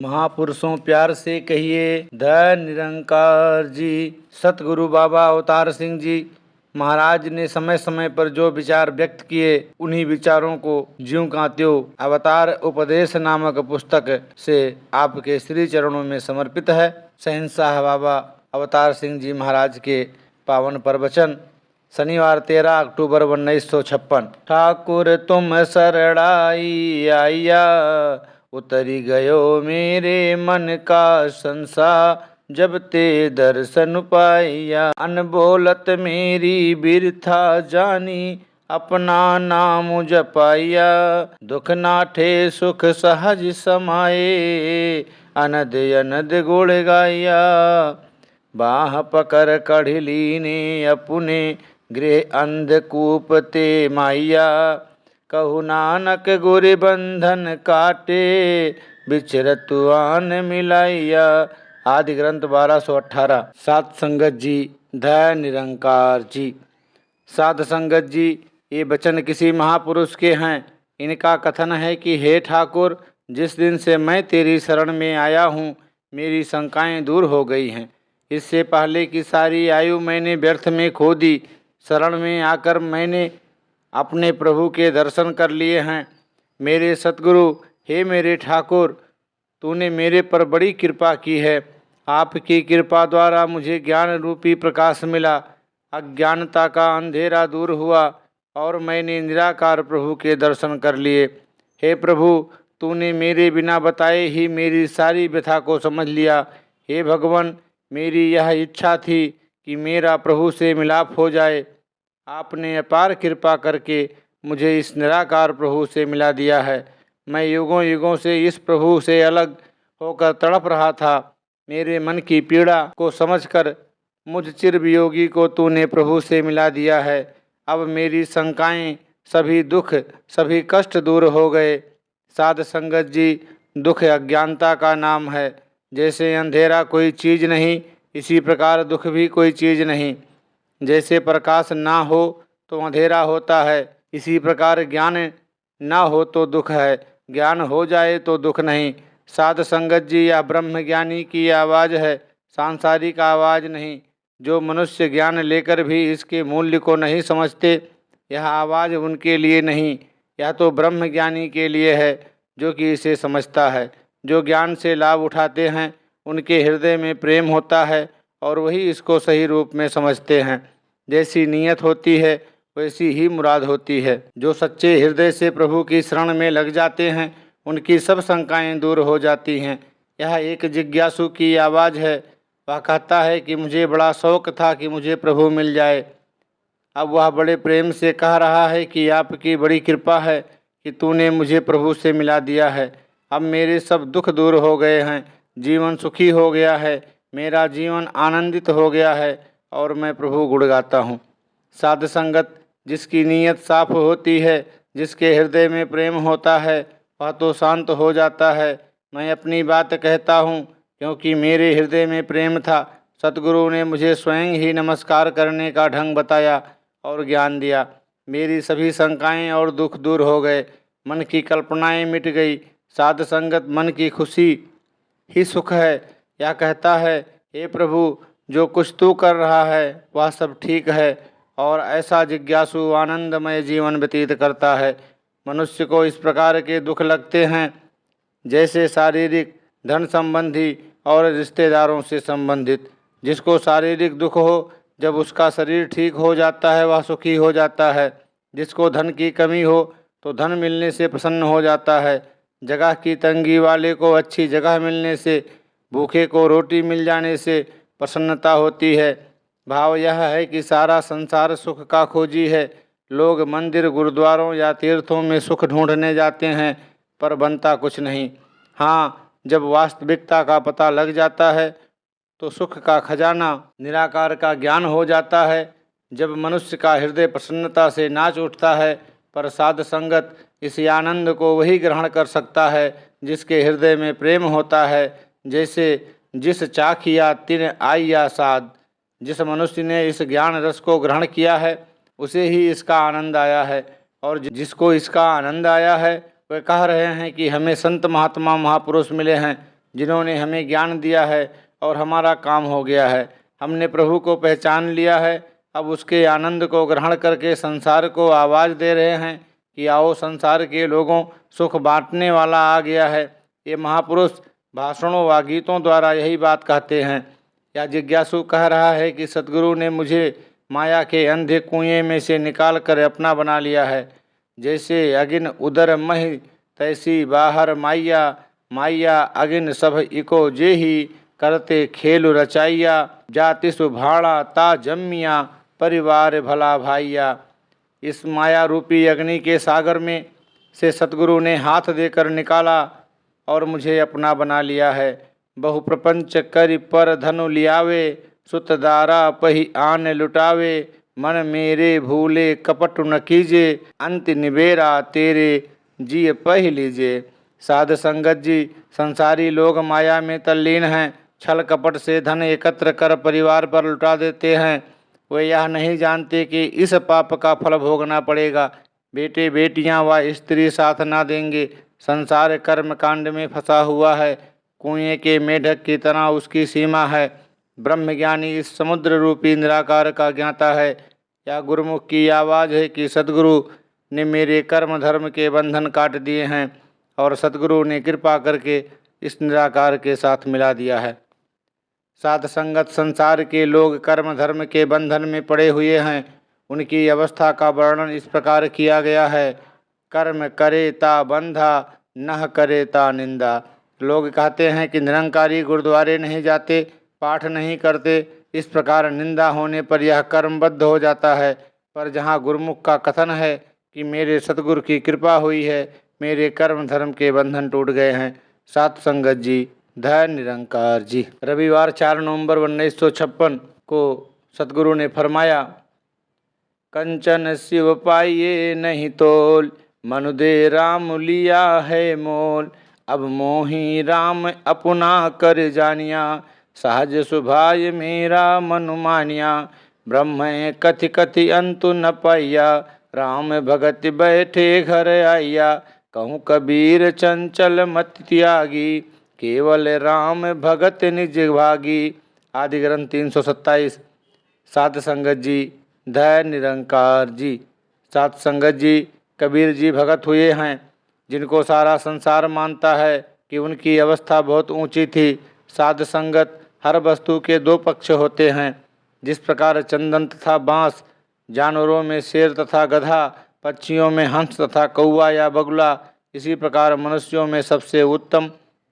महापुरुषों प्यार से कहिए धय निरंकार जी। सतगुरु बाबा अवतार सिंह जी महाराज ने समय समय पर जो विचार व्यक्त किए, उन्हीं विचारों को ज्यों का त्यों अवतार उपदेश नामक पुस्तक से आपके श्री चरणों में समर्पित है। शहंशाह बाबा अवतार सिंह जी महाराज के पावन प्रवचन। शनिवार 13 अक्टूबर 1956। ठाकुर तुम शरणाई आइया, उतरी गयो मेरे मन का संसार। जब ते दर्शन पाइया, अनबोलत मेरी बिरथा जानी। अपना नाम जपाइया, दुख नाठे सुख सहज समाए। अनद अनद गुण गाइया, बाह पकर कढ़ली ने अपने गृह अंधकूप ते माइया। कहु नानक गुर बंधन काटे, बिचरत आन मिलाइया। आदि ग्रंथ 1218। साध संगत जी, धय निरंकार जी। साध संगत जी, ये वचन किसी महापुरुष के हैं। इनका कथन है कि हे ठाकुर, जिस दिन से मैं तेरी शरण में आया हूँ, मेरी शंकाएं दूर हो गई हैं। इससे पहले की सारी आयु मैंने व्यर्थ में खो दी। शरण में आकर मैंने अपने प्रभु के दर्शन कर लिए हैं। मेरे सतगुरु, हे मेरे ठाकुर, तूने मेरे पर बड़ी कृपा की है। आपकी कृपा द्वारा मुझे ज्ञान रूपी प्रकाश मिला, अज्ञानता का अंधेरा दूर हुआ और मैंने निराकार प्रभु के दर्शन कर लिए। हे प्रभु, तूने मेरे बिना बताए ही मेरी सारी व्यथा को समझ लिया। हे भगवान, मेरी यह इच्छा थी कि मेरा प्रभु से मिलाप हो जाए। आपने अपार कृपा करके मुझे इस निराकार प्रभु से मिला दिया है। मैं युगों युगों से इस प्रभु से अलग होकर तड़प रहा था। मेरे मन की पीड़ा को समझकर मुझ चिरवियोगी को तूने प्रभु से मिला दिया है। अब मेरी शंकाएं, सभी दुख, सभी कष्ट दूर हो गए। साध संगत जी, दुख अज्ञानता का नाम है। जैसे अंधेरा कोई चीज़ नहीं, इसी प्रकार दुख भी कोई चीज़ नहीं। जैसे प्रकाश ना हो तो अंधेरा होता है, इसी प्रकार ज्ञान ना हो तो दुख है, ज्ञान हो जाए तो दुख नहीं। साध संगत जी, यह ब्रह्म ज्ञानी की आवाज़ है, सांसारिक आवाज़ नहीं। जो मनुष्य ज्ञान लेकर भी इसके मूल्य को नहीं समझते, यह आवाज़ उनके लिए नहीं, यह तो ब्रह्म ज्ञानी के लिए है, जो कि इसे समझता है। जो ज्ञान से लाभ उठाते हैं, उनके हृदय में प्रेम होता है और वही इसको सही रूप में समझते हैं। जैसी नीयत होती है वैसी ही मुराद होती है। जो सच्चे हृदय से प्रभु की शरण में लग जाते हैं, उनकी सब शंकाएं दूर हो जाती हैं। यह एक जिज्ञासु की आवाज़ है। वह कहता है कि मुझे बड़ा शौक था कि मुझे प्रभु मिल जाए। अब वह बड़े प्रेम से कह रहा है कि आपकी बड़ी कृपा है कि तूने मुझे प्रभु से मिला दिया है। अब मेरे सब दुख दूर हो गए हैं, जीवन सुखी हो गया है, मेरा जीवन आनंदित हो गया है और मैं प्रभु गुण गाता हूँ। साध संगत, जिसकी नीयत साफ होती है, जिसके हृदय में प्रेम होता है, वह तो शांत हो जाता है। मैं अपनी बात कहता हूँ क्योंकि मेरे हृदय में प्रेम था। सतगुरु ने मुझे स्वयं ही नमस्कार करने का ढंग बताया और ज्ञान दिया। मेरी सभी शंकाएं और दुख दूर हो गए, मन की कल्पनाएं मिट गई। साध संगत, मन की खुशी ही सुख है। यह कहता है, हे प्रभु, जो कुछ तू कर रहा है वह सब ठीक है और ऐसा जिज्ञासु आनंदमय जीवन व्यतीत करता है। मनुष्य को इस प्रकार के दुख लगते हैं जैसे शारीरिक, धन संबंधी और रिश्तेदारों से संबंधित। जिसको शारीरिक दुख हो, जब उसका शरीर ठीक हो जाता है वह सुखी हो जाता है। जिसको धन की कमी हो तो धन मिलने से प्रसन्न हो जाता है। जगह की तंगी वाले को अच्छी जगह मिलने से, भूखे को रोटी मिल जाने से प्रसन्नता होती है। भाव यह है कि सारा संसार सुख का खोजी है। लोग मंदिर, गुरुद्वारों या तीर्थों में सुख ढूंढने जाते हैं, पर बनता कुछ नहीं। हाँ, जब वास्तविकता का पता लग जाता है तो सुख का खजाना निराकार का ज्ञान हो जाता है। जब मनुष्य का हृदय प्रसन्नता से नाच उठता है, पर साध संगत, इस आनंद को वही ग्रहण कर सकता है जिसके हृदय में प्रेम होता है। जैसे जिस चाखिया तिन आइया साध, जिस मनुष्य ने इस ज्ञान रस को ग्रहण किया है उसे ही इसका आनंद आया है। और जिसको इसका आनंद आया है वे कह रहे हैं कि हमें संत महात्मा महापुरुष मिले हैं, जिन्होंने हमें ज्ञान दिया है और हमारा काम हो गया है। हमने प्रभु को पहचान लिया है, अब उसके आनंद को ग्रहण करके संसार को आवाज़ दे रहे हैं कि आओ संसार के लोगों, सुख बांटने वाला आ गया है। ये महापुरुष भाषणों व गीतों द्वारा यही बात कहते हैं। या जिज्ञासु कह रहा है कि सतगुरु ने मुझे माया के अंधे कुएं में से निकाल कर अपना बना लिया है। जैसे अगिन उदर मही तैसी बाहर माइया, माइया अगिन सब इको जे ही करते खेल रचाइया। जाति सुभाड़ा ता जम्मिया परिवार भला भाइया। इस माया रूपी अग्नि के सागर में से सतगुरु ने हाथ देकर निकाला और मुझे अपना बना लिया है। बहु प्रपंच करि पर धनु लियावे, सुत दारा पही आन लुटावे। मन मेरे भूले कपट न कीजे, अंत निबेरा तेरे जी पह लीजे। साध संगत जी, संसारी लोग माया में तल्लीन हैं, छल कपट से धन एकत्र कर परिवार पर लुटा देते हैं। वे यह नहीं जानते कि इस पाप का फल भोगना पड़ेगा। बेटे बेटियां व स्त्री साथ ना देंगे। संसार कर्म कांड में फंसा हुआ है, कुएं के मेढक की तरह उसकी सीमा है। ब्रह्मज्ञानी इस समुद्र रूपी निराकार का ज्ञाता है। यह गुरुमुख की आवाज़ है कि सतगुरु ने मेरे कर्म धर्म के बंधन काट दिए हैं और सतगुरु ने कृपा करके इस निराकार के साथ मिला दिया है। साध संगत संसार के लोग कर्म धर्म के बंधन में पड़े हुए हैं। उनकी अवस्था का वर्णन इस प्रकार किया गया है। कर्म करे ता बंधा, नह करे ता निंदा। लोग कहते हैं कि निरंकारी गुरुद्वारे नहीं जाते, पाठ नहीं करते, इस प्रकार निंदा होने पर यह कर्मबद्ध हो जाता है। पर जहाँ गुरुमुख का कथन है कि मेरे सतगुरु की कृपा हुई है, मेरे कर्म धर्म के बंधन टूट गए हैं। सात संगत जी, धय निरंकार जी। रविवार 4 नवंबर 1956 को सतगुरु ने फरमाया, कंचन शिव पाइये नहीं तोल, मनु दे राम लिया है मोल। अब मोही राम अपना कर जानिया, सहज सुभाय मेरा मनु मानिया। ब्रह्म कथि कथि अंतु न पाइया, राम भगत बैठे घर आइया। कहूँ कबीर चंचल मत त्यागी, केवल राम भगत निज भागी। आदि ग्रंथ 327। साध संगत जी, धय निरंकार जी। साध संगत जी, कबीर जी भगत हुए हैं जिनको सारा संसार मानता है कि उनकी अवस्था बहुत ऊंची थी। साध संगत, हर वस्तु के दो पक्ष होते हैं। जिस प्रकार चंदन तथा बांस, जानवरों में शेर तथा गधा, पक्षियों में हंस तथा कौवा या बगुला, इसी प्रकार मनुष्यों में सबसे उत्तम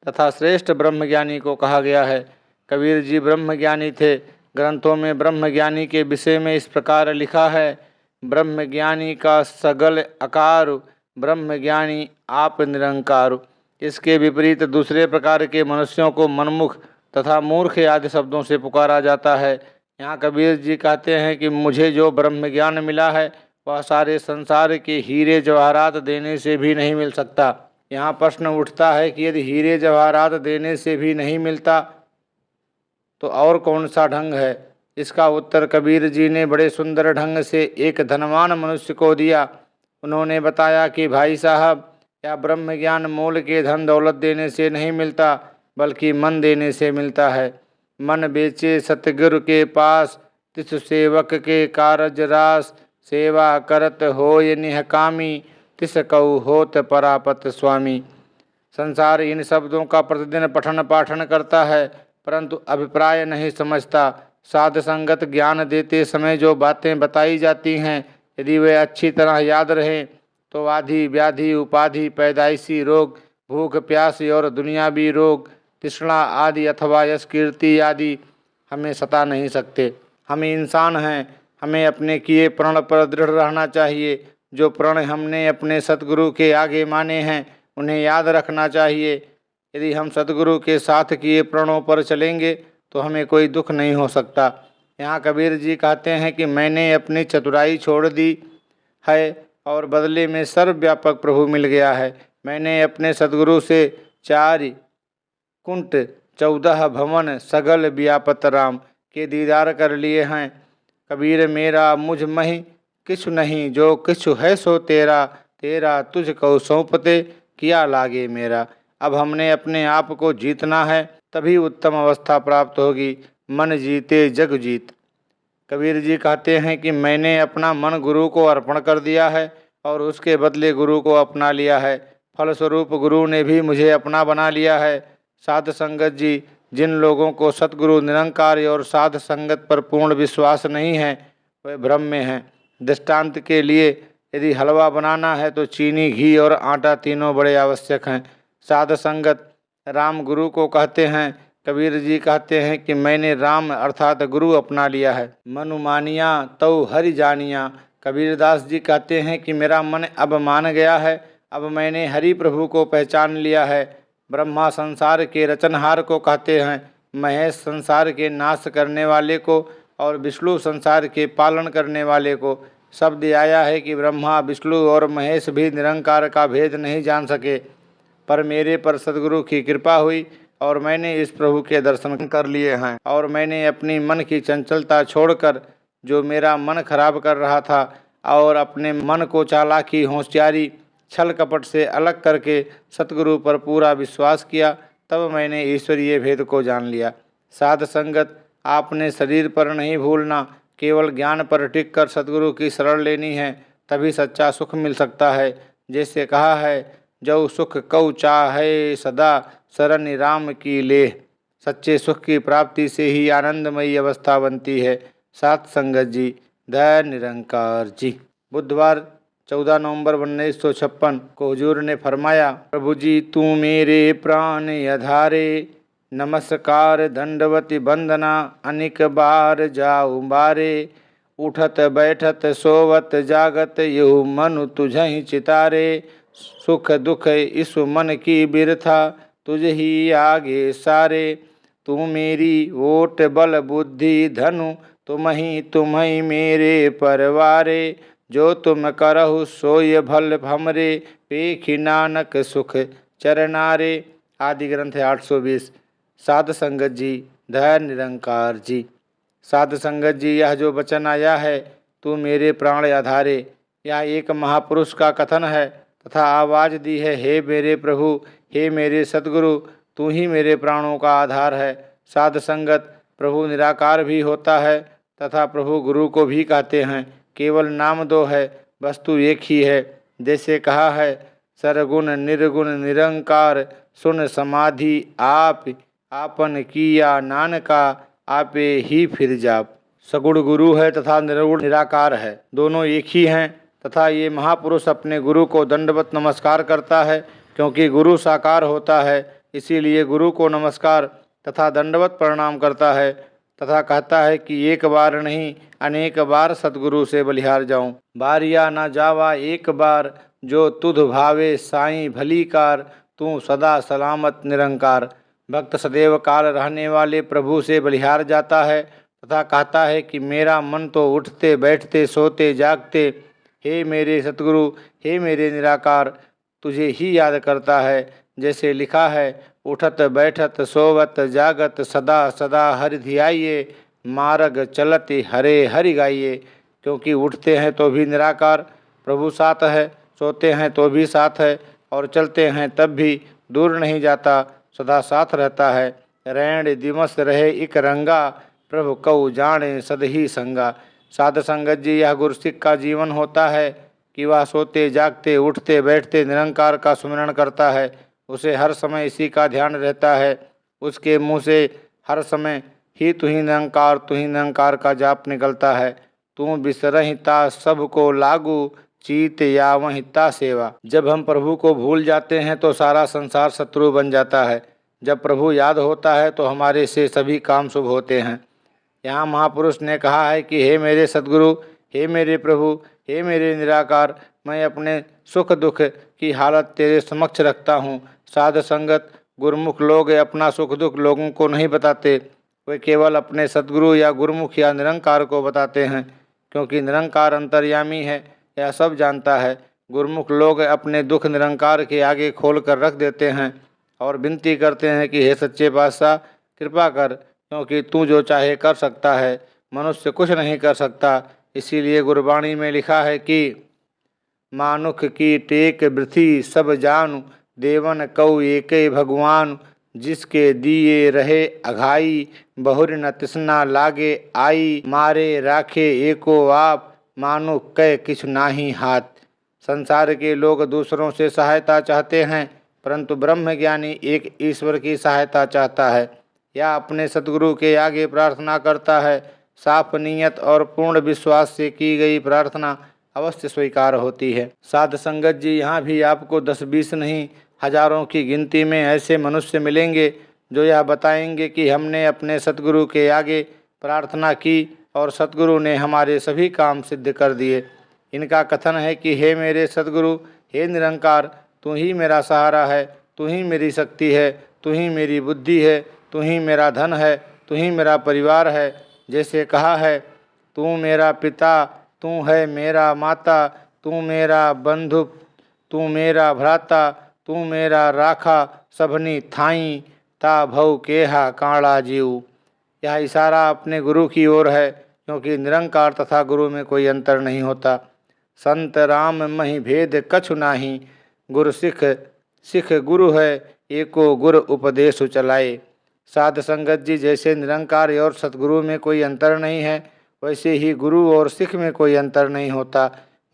तथा श्रेष्ठ ब्रह्मज्ञानी को कहा गया है। कबीर जी ब्रह्मज्ञानी थे। ग्रंथों में ब्रह्मज्ञानी के विषय में इस प्रकार लिखा है, ब्रह्मज्ञानी का सगल आकार, ब्रह्मज्ञानी आप निरंकार। इसके विपरीत दूसरे प्रकार के मनुष्यों को मनमुख तथा मूर्ख आदि शब्दों से पुकारा जाता है। यहाँ कबीर जी कहते हैं कि मुझे जो ब्रह्मज्ञान मिला है वह सारे संसार के हीरे जवाहरात देने से भी नहीं मिल सकता। यहाँ प्रश्न उठता है कि यदि हीरे जवाहरात देने से भी नहीं मिलता तो और कौन सा ढंग है। इसका उत्तर कबीर जी ने बड़े सुंदर ढंग से एक धनवान मनुष्य को दिया। उन्होंने बताया कि भाई साहब, यह ब्रह्म ज्ञान मोल के धन दौलत देने से नहीं मिलता, बल्कि मन देने से मिलता है। मन बेचे सतगुरु के पास, तिस सेवक के कारज रास। सेवा करत होय निहकामी, तिस कऊ होत परापत स्वामी। संसार इन शब्दों का प्रतिदिन पठन पाठन करता है, परंतु अभिप्राय नहीं समझता। साध संगत ज्ञान देते समय जो बातें बताई जाती हैं, यदि वे अच्छी तरह याद रहें तो आदि व्याधि उपाधि, पैदाइशी रोग, भूख प्यास और दुनियावी रोग, तृष्णा आदि अथवा यश कीर्ति आदि हमें सता नहीं सकते। हम इंसान हैं, हमें अपने किए प्रण पर दृढ़ रहना चाहिए। जो प्रण हमने अपने सतगुरु के आगे माने हैं उन्हें याद रखना चाहिए। यदि हम सतगुरु के साथ किए प्रणों पर चलेंगे तो हमें कोई दुख नहीं हो सकता। यहाँ कबीर जी कहते हैं कि मैंने अपनी चतुराई छोड़ दी है और बदले में सर्वव्यापक प्रभु मिल गया है। मैंने अपने सतगुरु से 4 कुंट 14 भवन सगल व्यापत राम के दीदार कर लिए हैं। कबीर मेरा मुझ महि किछु नहीं, जो किछु है सो तेरा। तेरा तुझ कौ सौंपते किया लागे मेरा। अब हमने अपने आप को जीतना है, तभी उत्तम अवस्था प्राप्त होगी। मन जीते जग जीत। कबीर जी कहते हैं कि मैंने अपना मन गुरु को अर्पण कर दिया है और उसके बदले गुरु को अपना लिया है। फलस्वरूप गुरु ने भी मुझे अपना बना लिया है। साध संगत जी, जिन लोगों को सतगुरु निरंकार और साध संगत पर पूर्ण विश्वास नहीं है, वे भ्रम में हैं। दृष्टांत के लिए, यदि हलवा बनाना है तो चीनी, घी और आटा तीनों बड़े आवश्यक हैं। साध संगत राम गुरु को कहते हैं। कबीर जी कहते हैं कि मैंने राम अर्थात गुरु अपना लिया है। मनु मानिया तौ हरि जानिया। कबीरदास जी कहते हैं कि मेरा मन अब मान गया है, अब मैंने हरि प्रभु को पहचान लिया है। ब्रह्मा संसार के रचनहार को कहते हैं, महेश संसार के नाश करने वाले को और विष्णु संसार के पालन करने वाले को। शब्द आया है कि ब्रह्मा, विष्णु और महेश भी निरंकार का भेद नहीं जान सके, पर मेरे पर सद्गुरु की कृपा हुई और मैंने इस प्रभु के दर्शन कर लिए हैं। और मैंने अपनी मन की चंचलता छोड़कर, जो मेरा मन खराब कर रहा था, और अपने मन को चालाकी, होशियारी, छल कपट से अलग करके सतगुरु पर पूरा विश्वास किया, तब मैंने ईश्वरीय भेद को जान लिया। साध संगत, आपने शरीर पर नहीं भूलना, केवल ज्ञान पर टिक कर सतगुरु की शरण लेनी है, तभी सच्चा सुख मिल सकता है। जैसे कहा है, जो सुख कऊ चाहे सदा शरण राम की लेह। सच्चे सुख की प्राप्ति से ही आनंदमयी अवस्था बनती है। सात संगत जी, धय निरंकार जी। बुधवार 14 नवंबर 1956 को हुजूर ने फरमाया, प्रभु जी तू मेरे प्राण आधारे, नमस्कार दंडवती बंदना, अनेक बार जाऊ बारे। उठत बैठत सोवत जागत, यहु मनु तुझहि चितारे। सुख दुख इस मन की बिरथा, तुझ ही आगे सारे। तू मेरी ओट बल बुद्धि धनु, तुम ही मेरे परवारे। जो तुम करहु सोय भल हमरे, पेखि नानक सुख चरनारे। आदि ग्रंथ 820। साध संगत जी, धय निरंकार जी। साध संगत जी, यह जो वचन आया है, तू मेरे प्राण आधारे, यह एक महापुरुष का कथन है तथा आवाज दी है, हे मेरे प्रभु, हे मेरे सतगुरु, तू ही मेरे प्राणों का आधार है। साध संगत, प्रभु निराकार भी होता है तथा प्रभु गुरु को भी कहते हैं। केवल नाम दो है, वस्तु एक ही है। जैसे कहा है, सरगुण निर्गुण निरंकार, सुन समाधि आप आपन किया, नानका आपे ही फिर जाप। सगुण गुरु है तथा निर्गुण निराकार है, दोनों एक ही हैं। तथा ये महापुरुष अपने गुरु को दंडवत नमस्कार करता है, क्योंकि गुरु साकार होता है, इसीलिए गुरु को नमस्कार तथा दंडवत प्रणाम करता है तथा कहता है कि एक बार नहीं अनेक बार सतगुरु से बलिहार जाऊं। बारिया ना जावा एक बार, जो तुध भावे साईं भली कार। तू सदा सलामत निरंकार। भक्त सदैव काल रहने वाले प्रभु से बलिहार जाता है तथा कहता है कि मेरा मन तो उठते बैठते सोते जागते, हे मेरे सतगुरु, हे मेरे निराकार, तुझे ही याद करता है। जैसे लिखा है, उठत बैठत सोवत जागत, सदा सदा हरि धियाइये। मार्ग चलते हरे हरि गाइये। क्योंकि उठते हैं तो भी निराकार प्रभु साथ है, सोते हैं तो भी साथ है, और चलते हैं तब भी दूर नहीं जाता, सदा साथ रहता है। रैण दिवस रहे इक रंगा, प्रभु कऊ जाने सदही संगा। साध संगत जी, यह गुरसिक का जीवन होता है कि वह सोते जागते उठते बैठते निरंकार का सुमिरन करता है। उसे हर समय इसी का ध्यान रहता है। उसके मुँह से हर समय ही तू ही निरंकार का जाप निकलता है। तू बिसरहिता सबको लागू, चीत यावहिता सेवा। जब हम प्रभु को भूल जाते हैं तो सारा संसार शत्रु बन जाता है। जब प्रभु याद होता है तो हमारे से सभी काम शुभ होते हैं। यहाँ महापुरुष ने कहा है कि हे मेरे सद्गुरु, हे मेरे प्रभु, हे मेरे निराकार, मैं अपने सुख दुख की हालत तेरे समक्ष रखता हूँ। साध संगत, गुरुमुख लोग अपना सुख दुख लोगों को नहीं बताते, वे केवल अपने सद्गुरु या गुरुमुख या निरंकार को बताते हैं, क्योंकि निरंकार अंतर्यामी है, यह सब जानता है। गुरुमुख लोग अपने दुख निरंकार के आगे खोल कर रख देते हैं और विनती करते हैं कि हे सच्चे पातशाह, कृपा कर, क्योंकि तू जो चाहे कर सकता है, मनुष्य कुछ नहीं कर सकता। इसीलिए गुरबाणी में लिखा है कि मानुख की टेक वृथी सब जानू, देवन कऊ एकै भगवान, जिसके दिए रहे अघाई, बहुर न तृष्णा लागे आई, मारे राखे एको आप, मानो कै किछु नाही हाथ। संसार के लोग दूसरों से सहायता चाहते हैं, परंतु ब्रह्मज्ञानी एक ईश्वर की सहायता चाहता है या अपने सतगुरु के आगे प्रार्थना करता है। साफ नीयत और पूर्ण विश्वास से की गई प्रार्थना अवश्य स्वीकार होती है। साध संगत जी, यहाँ भी आपको 10-20 नहीं, हजारों की गिनती में ऐसे मनुष्य मिलेंगे जो यह बताएंगे कि हमने अपने सतगुरु के आगे प्रार्थना की और सतगुरु ने हमारे सभी काम सिद्ध कर दिए। इनका कथन है कि हे मेरे सतगुरु, हे निरंकार, तू ही मेरा सहारा है, तू ही मेरी शक्ति है, तू ही मेरी बुद्धि है, तू ही मेरा धन है, तू ही मेरा परिवार है। जैसे कहा है, तू मेरा पिता, तू है मेरा माता, तू मेरा बंधु, तू मेरा भ्राता, तू मेरा राखा, सबनी थाई, ता भव केहा काड़ा जीव। यह इशारा अपने गुरु की ओर है, क्योंकि निरंकार तथा गुरु में कोई अंतर नहीं होता। संत राम मही भेद कछु नाही, गुरु सिख सिख गुरु है, एको गुरु उपदेश चलाए। साध संगत जी, जैसे निरंकार और सतगुरु में कोई अंतर नहीं है, वैसे ही गुरु और सिख में कोई अंतर नहीं होता।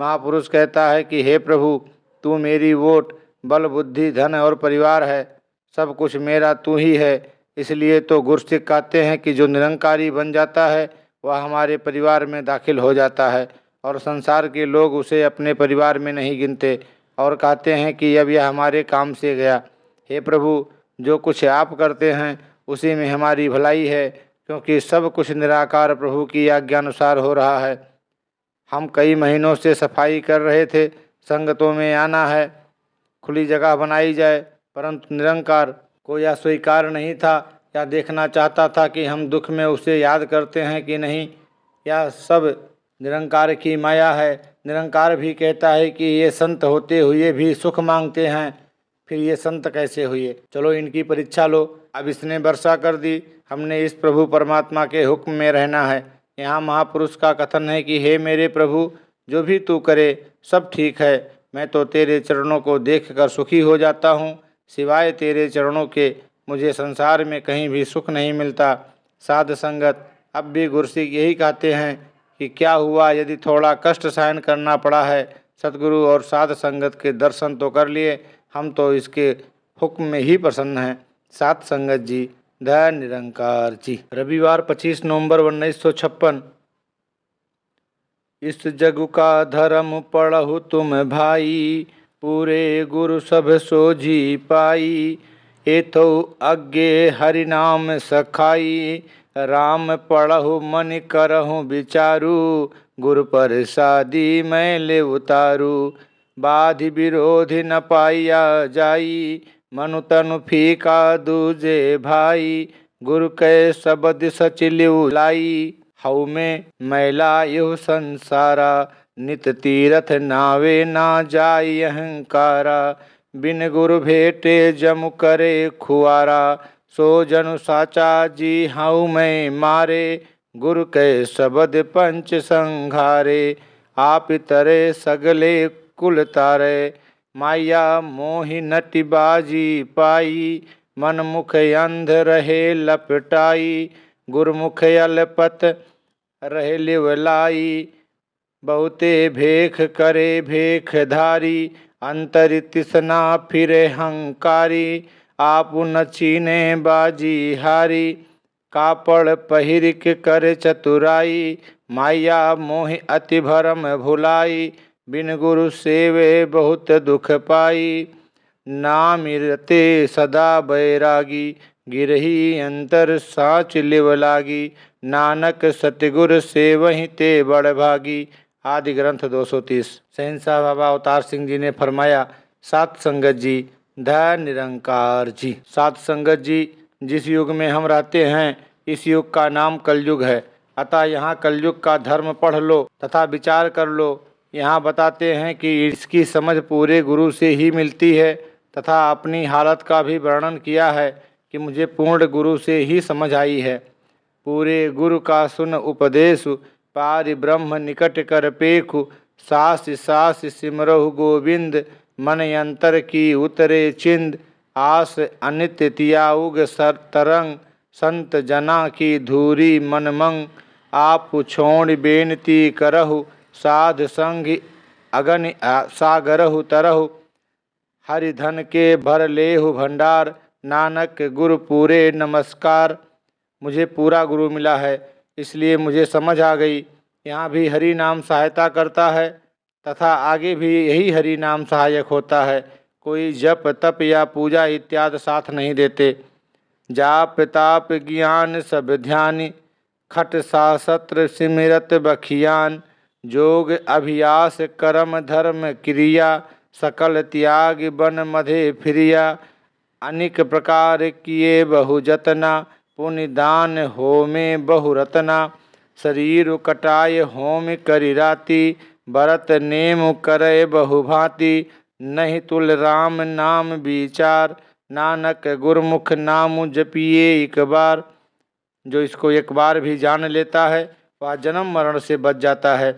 महापुरुष कहता है कि हे प्रभु, तू मेरी वोट, बल, बुद्धि, धन और परिवार है, सब कुछ मेरा तू ही है। इसलिए तो गुरु सिख कहते हैं कि जो निरंकारी बन जाता है वह हमारे परिवार में दाखिल हो जाता है, और संसार के लोग उसे अपने परिवार में नहीं गिनते और कहते हैं कि अब यह हमारे काम से गया। हे प्रभु, जो कुछ आप करते हैं उसी में हमारी भलाई है, क्योंकि सब कुछ निराकार प्रभु की आज्ञानुसार हो रहा है। हम कई महीनों से सफाई कर रहे थे, संगतों में आना है, खुली जगह बनाई जाए, परंतु निरंकार को यह स्वीकार नहीं था या देखना चाहता था कि हम दुख में उसे याद करते हैं कि नहीं। यह सब निरंकार की माया है। निरंकार भी कहता है कि ये संत होते हुए भी सुख मांगते हैं, फिर ये संत कैसे हुए। चलो इनकी परीक्षा लो। अब इसने वर्षा कर दी, हमने इस प्रभु परमात्मा के हुक्म में रहना है। यहाँ महापुरुष का कथन है कि हे मेरे प्रभु, जो भी तू करे सब ठीक है, मैं तो तेरे चरणों को देखकर सुखी हो जाता हूँ। सिवाय तेरे चरणों के मुझे संसार में कहीं भी सुख नहीं मिलता। साध संगत, अब भी गुरसिक यही कहते हैं कि क्या हुआ यदि थोड़ा कष्ट सहन करना पड़ा है, सतगुरु और साध संगत के दर्शन तो कर लिए, हम तो इसके हुक्म में ही प्रसन्न हैं। साध संगत जी, दया निरंकार जी। रविवार 25 नवंबर 1956। इस जग का धर्म पढ़हु तुम भाई, पूरे गुरु सब सोझी पाई। एथो अज्ञे हरि नाम सखाई, राम पढ़हु मन करहु विचारू। गुरु प्रसादी मैं ले उतारू, बाधि विरोधि न पाइया जाई। मनु तनु फीका दूजे भाई, गुरु कै शब्द सच लिउ लाई। हऊ में मैला यह संसारा, नित तीरथ नावे ना जाई अहंकारा। बिन गुरु भेटे जम करे खुआरा, सो जनु साचा जी हऊ में मारे। गुरु के शब्द पंच संघारे, आप तरे सगले कुल तारे। माया मोहि नटि बाजी पाई, मन मुख अंध रहे लपटाई। गुरमुख अलपत रहे लिवलाई, बहुते भेख करे भेख धारी। अंतर तिसना फिरे हंकारी, आप न चीने बाजी हारी। कापड़ पहिरिक कर चतुराई, माया मोहि अति भरम भुलाई। बिन गुरु सेवे बहुत दुख पाई, नामिरते सदा बैरागी। गिरही अंतर साच लिव लागी, नानक सतगुर से वहीं ते बड़ भागी। आदि ग्रंथ 230। शहंशाह बाबा अवतार सिंह जी ने फरमाया, साध संगत जी, दया निरंकार जी। साध संगत जी, जिस युग में हम रहते हैं इस युग का नाम कलयुग है, अतः यहाँ कलयुग का धर्म पढ़ लो तथा विचार कर लो। यहाँ बताते हैं कि इसकी समझ पूरे गुरु से ही मिलती है, तथा अपनी हालत का भी वर्णन किया है कि मुझे पूर्ण गुरु से ही समझ आई है। पूरे गुरु का सुन उपदेश, पारि ब्रह्म निकट कर पेखु। सास सास सिमरहु गोविंद, मन यंत्र की उतरे चिंद, आस अनित्य तियाउग सर तरंग, संत जना की धूरी मनमंग, आप छोड़ बेनती करहु, साध संग अगन सागरहु तरहु, हरि धन के भर लेहु भंडार, नानक गुरु पूरे नमस्कार। मुझे पूरा गुरु मिला है, इसलिए मुझे समझ आ गई। यहाँ भी हरि नाम सहायता करता है तथा आगे भी यही हरि नाम सहायक होता है। कोई जप तप या पूजा इत्यादि साथ नहीं देते। जाप ताप ज्ञान सब ध्यान, खट शास्त्र सिमरत बखियान, जोग अभियास कर्म धर्म क्रिया, सकल त्याग बन मधे फिरिया, अनेक प्रकार किए बहु जतना, पुण्य दान होमे बहु रतना, शरीर कटाय होम करि राति, भरत नेम करे बहु भांति, नहीं तुल राम नाम विचार, नानक गुरमुख नाम जपिए एक बार। जो इसको एक बार भी जान लेता है वह जन्म मरण से बच जाता है।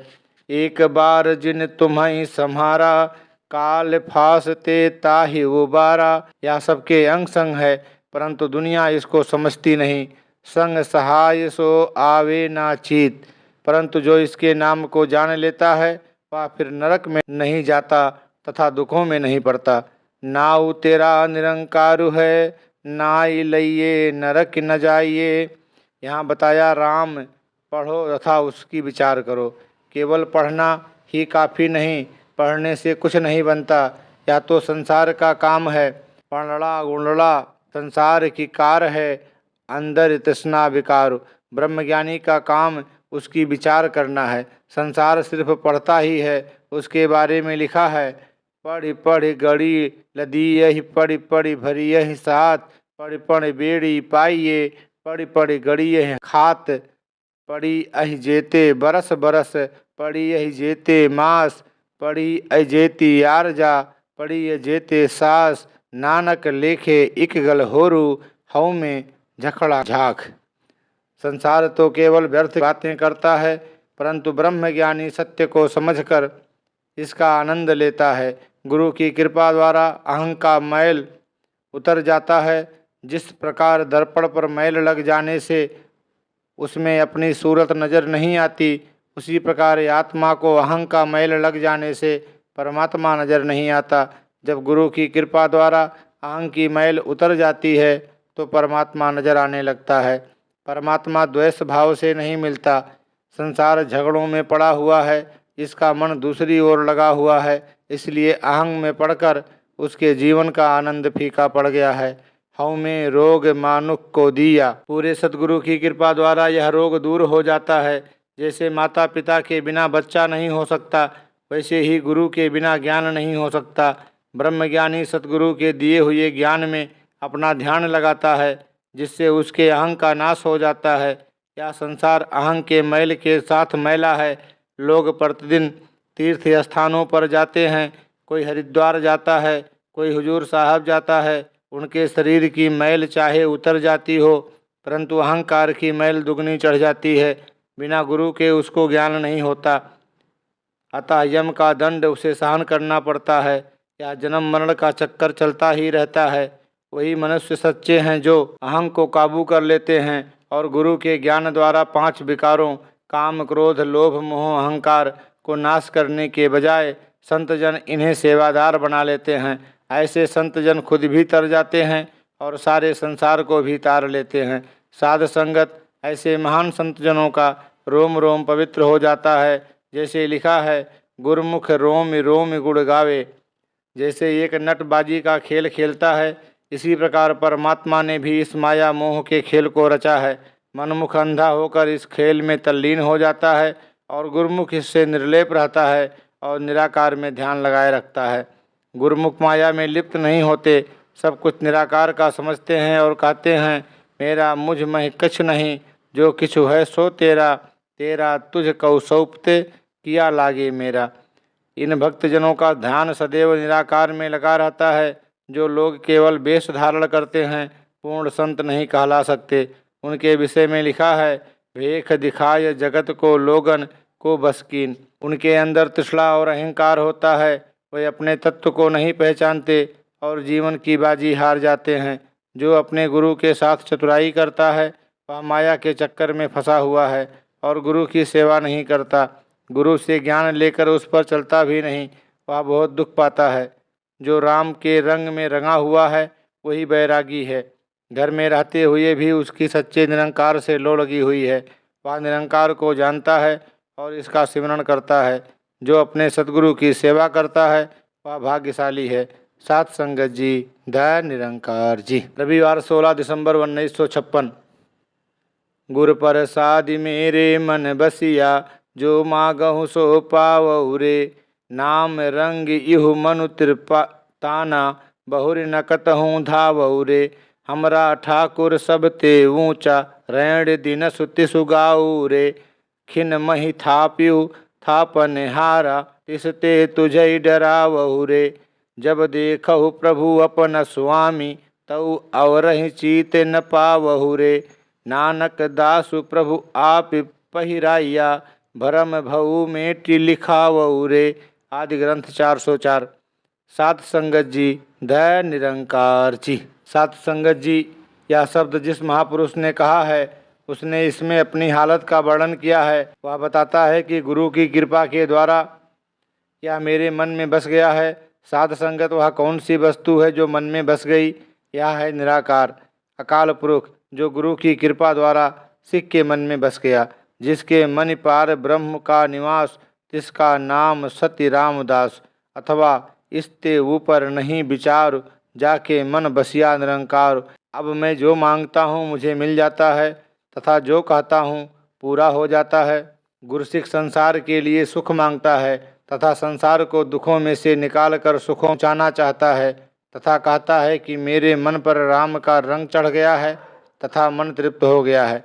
एक बार जिन तुम्हें सम्हारा, काल फासते ताहि उबारा। यह सबके अंग संग है, परंतु दुनिया इसको समझती नहीं। संग सहाय सो आवे ना चीत, परंतु जो इसके नाम को जान लेता है वह फिर नरक में नहीं जाता तथा दुखों में नहीं पड़ता। नाउ तेरा निरंकारु है, नाई लइये नरक न जाइए। यहाँ बताया राम पढ़ो तथा उसकी विचार करो। केवल पढ़ना ही काफ़ी नहीं, पढ़ने से कुछ नहीं बनता। यह तो संसार का काम है। पढ़ड़ा गुणड़ा संसार की कार है, अंदर तृष्णा विकार। ब्रह्मज्ञानी का काम उसकी विचार करना है। संसार सिर्फ पढ़ता ही है। उसके बारे में लिखा है, पढ़ पढ़ गड़ी लदी यही, पढ़ पढ़ भरी यही साथ, पढ़ पढ़ बेड़ी पाइये, पढ़ पढ़ गड़ी यही खात, पढ़ी अहि जेते बरस बरस, पढ़ी अहि जेते मास, पढ़ी अहि जेती आरजा, पढ़ी अहि जेते सास, नानक लेखे इक गल होरू, हऊ में झखड़ा झाख। संसार तो केवल व्यर्थ बातें करता है, परंतु ब्रह्मज्ञानी सत्य को समझकर इसका आनंद लेता है। गुरु की कृपा द्वारा अहं का मैल उतर जाता है। जिस प्रकार दर्पण पर मैल लग जाने से उसमें अपनी सूरत नज़र नहीं आती, उसी प्रकार आत्मा को अहं का मैल लग जाने से परमात्मा नज़र नहीं आता। जब गुरु की कृपा द्वारा अहं की मैल उतर जाती है तो परमात्मा नज़र आने लगता है। परमात्मा द्वेष भाव से नहीं मिलता। संसार झगड़ों में पड़ा हुआ है, इसका मन दूसरी ओर लगा हुआ है, इसलिए अहंग में पड़कर उसके जीवन का आनंद फीका पड़ गया है। हऊ में रोग मानुक को दिया। पूरे सतगुरु की कृपा द्वारा यह रोग दूर हो जाता है। जैसे माता पिता के बिना बच्चा नहीं हो सकता, वैसे ही गुरु के बिना ज्ञान नहीं हो सकता। ब्रह्मज्ञानी सतगुरु के दिए हुए ज्ञान में अपना ध्यान लगाता है, जिससे उसके अहंग का नाश हो जाता है। यह संसार अहंग के मैल के साथ मैला है। लोग प्रतिदिन तीर्थ स्थानों पर जाते हैं। कोई हरिद्वार जाता है, कोई हुजूर साहब जाता है। उनके शरीर की मैल चाहे उतर जाती हो, परंतु अहंकार की मैल दुगनी चढ़ जाती है। बिना गुरु के उसको ज्ञान नहीं होता, अतः यम का दंड उसे सहन करना पड़ता है। या जन्म मरण का चक्कर चलता ही रहता है। वही मनुष्य सच्चे हैं जो अहंग को काबू कर लेते हैं और गुरु के ज्ञान द्वारा 5 विकारों काम क्रोध लोभ मोह अहंकार को नाश करने के बजाय संतजन इन्हें सेवादार बना लेते हैं। ऐसे संतजन खुद भी तर जाते हैं और सारे संसार को भी तार लेते हैं। साध संगत ऐसे महान संतजनों का रोम रोम पवित्र हो जाता है। जैसे लिखा है, गुरमुख रोम रोम गुण गावे। जैसे एक नट बाजी का खेल खेलता है, इसी प्रकार परमात्मा ने भी इस माया मोह के खेल को रचा है। मनमुख अंधा होकर इस खेल में तल्लीन हो जाता है और गुरुमुख इससे निर्लेप रहता है और निराकार में ध्यान लगाए रखता है। गुरुमुख माया में लिप्त नहीं होते, सब कुछ निराकार का समझते हैं और कहते हैं, मेरा मुझ में कछ नहीं, जो किछु है सो तेरा, तेरा तुझ कौ सौंपते किया लागे मेरा। इन भक्तजनों का ध्यान सदैव निराकार में लगा रहता है। जो लोग केवल वेश धारण करते हैं पूर्ण संत नहीं कहला सकते। उनके विषय में लिखा है, भेख दिखाय जगत को लोगन को बसकीन। उनके अंदर तृष्णा और अहंकार होता है, वे अपने तत्व को नहीं पहचानते और जीवन की बाजी हार जाते हैं। जो अपने गुरु के साथ चतुराई करता है वह माया के चक्कर में फंसा हुआ है और गुरु की सेवा नहीं करता। गुरु से ज्ञान लेकर उस पर चलता भी नहीं, वह बहुत दुख पाता है। जो राम के रंग में रंगा हुआ है वही बैरागी है। घर में रहते हुए भी उसकी सच्चे निरंकार से लो लगी हुई है। वह निरंकार को जानता है और इसका सिमरण करता है। जो अपने सद्गुरु की सेवा करता है वह भाग्यशाली है। सात संगत जी, दया निरंकार जी। रविवार 16 दिसंबर 1956। गुर प्रसाद मेरे मन बसिया, जो मागहु सो पावहु रे। नाम रंग इहु मनु ताना, बहुर नकत हूँ धावहु रे। हमरा ठाकुर सब ते ऊंचा, रैण दिन सुति सुगाऊ रे। खिन मही थाप्यु थापन हारा, तिसते तुझई डरावहु रे। जब देखहु प्रभु अपन स्वामी, तऊ अवरहि चीत न पावहु रे। नानक दासु प्रभु आप पहिराइया, भरम भऊ मेटि लिखावहु रे। आदि ग्रंथ 404। सात संगत जी, दया निरंकार जी। सात संगत जी, यह शब्द जिस महापुरुष ने कहा है उसने इसमें अपनी हालत का वर्णन किया है। वह बताता है कि गुरु की कृपा के द्वारा यह मेरे मन में बस गया है। साध संगत वह कौन सी वस्तु है जो मन में बस गई? यह है निराकार अकाल पुरुष, जो गुरु की कृपा द्वारा सिख के मन में बस गया। जिसके मन पार ब्रह्म का निवास, जिसका नाम सत्य रामदास। अथवा इसते ऊपर नहीं विचार, जाके मन बसिया निरंकार। अब मैं जो मांगता हूँ मुझे मिल जाता है, तथा जो कहता हूँ पूरा हो जाता है। गुरसिख संसार के लिए सुख मांगता है तथा संसार को दुखों में से निकाल कर सुखों पहुँचाना चाहता है, तथा कहता है कि मेरे मन पर राम का रंग चढ़ गया है तथा मन तृप्त हो गया है।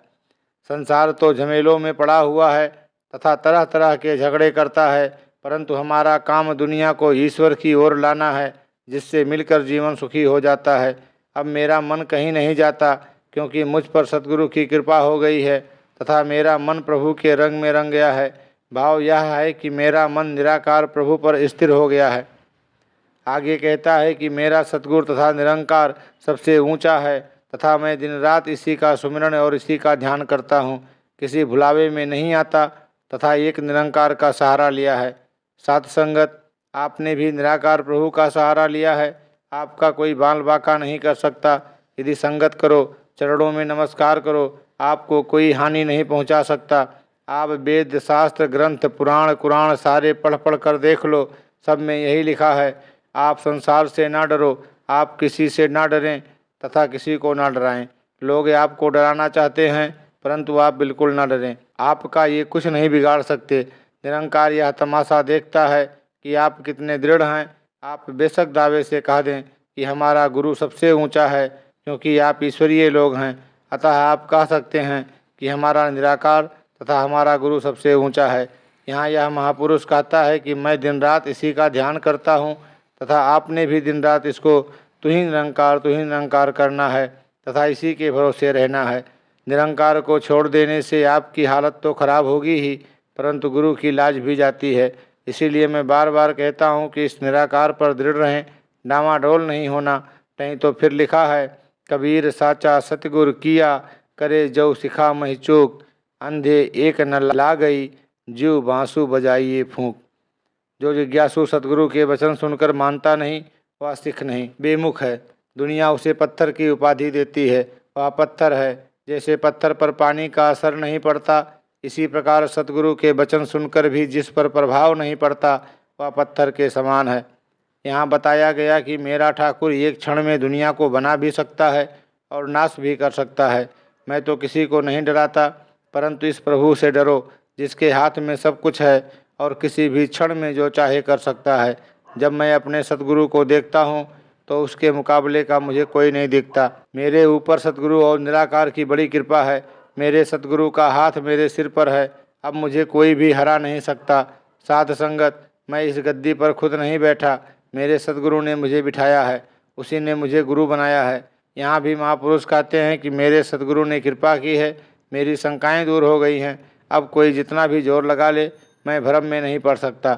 संसार तो झमेलों में पड़ा हुआ है तथा तरह तरह के झगड़े करता है, परंतु हमारा काम दुनिया को ईश्वर की ओर लाना है, जिससे मिलकर जीवन सुखी हो जाता है। अब मेरा मन कहीं नहीं जाता, क्योंकि मुझ पर सद्गुरु की कृपा हो गई है तथा मेरा मन प्रभु के रंग में रंग गया है। भाव यह है कि मेरा मन निराकार प्रभु पर स्थिर हो गया है। आगे कहता है कि मेरा सद्गुरु तथा निरंकार सबसे ऊंचा है तथा मैं दिन रात इसी का सुमिरन और इसी का ध्यान करता हूँ, किसी भुलावे में नहीं आता तथा एक निरंकार का सहारा लिया है। सात संगत, आपने भी निराकार प्रभु का सहारा लिया है। आपका कोई बाल बाका नहीं कर सकता। यदि संगत करो, चरणों में नमस्कार करो, आपको कोई हानि नहीं पहुंचा सकता। आप वेद शास्त्र ग्रंथ पुराण कुरान सारे पढ़ पढ़ कर देख लो, सब में यही लिखा है। आप संसार से ना डरो, आप किसी से ना डरें तथा किसी को ना डराएं। लोग आपको डराना चाहते हैं, परंतु आप बिल्कुल ना डरें। आपका ये कुछ नहीं बिगाड़ सकते। निरंकार यह तमाशा देखता है कि आप कितने दृढ़ हैं। आप बेशक दावे से कह दें कि हमारा गुरु सबसे ऊंचा है, क्योंकि आप ईश्वरीय लोग हैं। अतः आप कह सकते हैं कि हमारा निराकार तथा हमारा गुरु सबसे ऊंचा है। यहाँ यह महापुरुष कहता है कि मैं दिन रात इसी का ध्यान करता हूँ तथा आपने भी दिन रात इसको तू ही निरंकार करना है तथा इसी के भरोसे रहना है। निरंकार को छोड़ देने से आपकी हालत तो खराब होगी ही, परंतु गुरु की लाज भी जाती है। इसीलिए मैं बार बार कहता हूँ कि इस निराकार पर दृढ़ रहें, डामाडोल नहीं होना। नहीं तो फिर लिखा है, कबीर साचा सतगुर किया, करे जो सिखा मही चूक। अंधे एक न ला गई, जीव बांसु बजाइए फूंक। जो जिज्ञासु सतगुरु के वचन सुनकर मानता नहीं वह सिख नहीं, बेमुख है। दुनिया उसे पत्थर की उपाधि देती है, वह पत्थर है। जैसे पत्थर पर पानी का असर नहीं पड़ता, इसी प्रकार सतगुरु के वचन सुनकर भी जिस पर प्रभाव नहीं पड़ता वह पत्थर के समान है। यहाँ बताया गया कि मेरा ठाकुर एक क्षण में दुनिया को बना भी सकता है और नाश भी कर सकता है। मैं तो किसी को नहीं डराता, परंतु इस प्रभु से डरो जिसके हाथ में सब कुछ है और किसी भी क्षण में जो चाहे कर सकता है। जब मैं अपने सतगुरु को देखता हूँ तो उसके मुकाबले का मुझे कोई नहीं दिखता। मेरे ऊपर सतगुरु और निराकार की बड़ी कृपा है। मेरे सतगुरु का हाथ मेरे सिर पर है, अब मुझे कोई भी हरा नहीं सकता। साध संगत, मैं इस गद्दी पर खुद नहीं बैठा, मेरे सतगुरु ने मुझे बिठाया है, उसी ने मुझे गुरु बनाया है। यहाँ भी महापुरुष कहते हैं कि मेरे सतगुरु ने कृपा की है, मेरी शंकाएं दूर हो गई हैं। अब कोई जितना भी जोर लगा ले मैं भ्रम में नहीं पड़ सकता।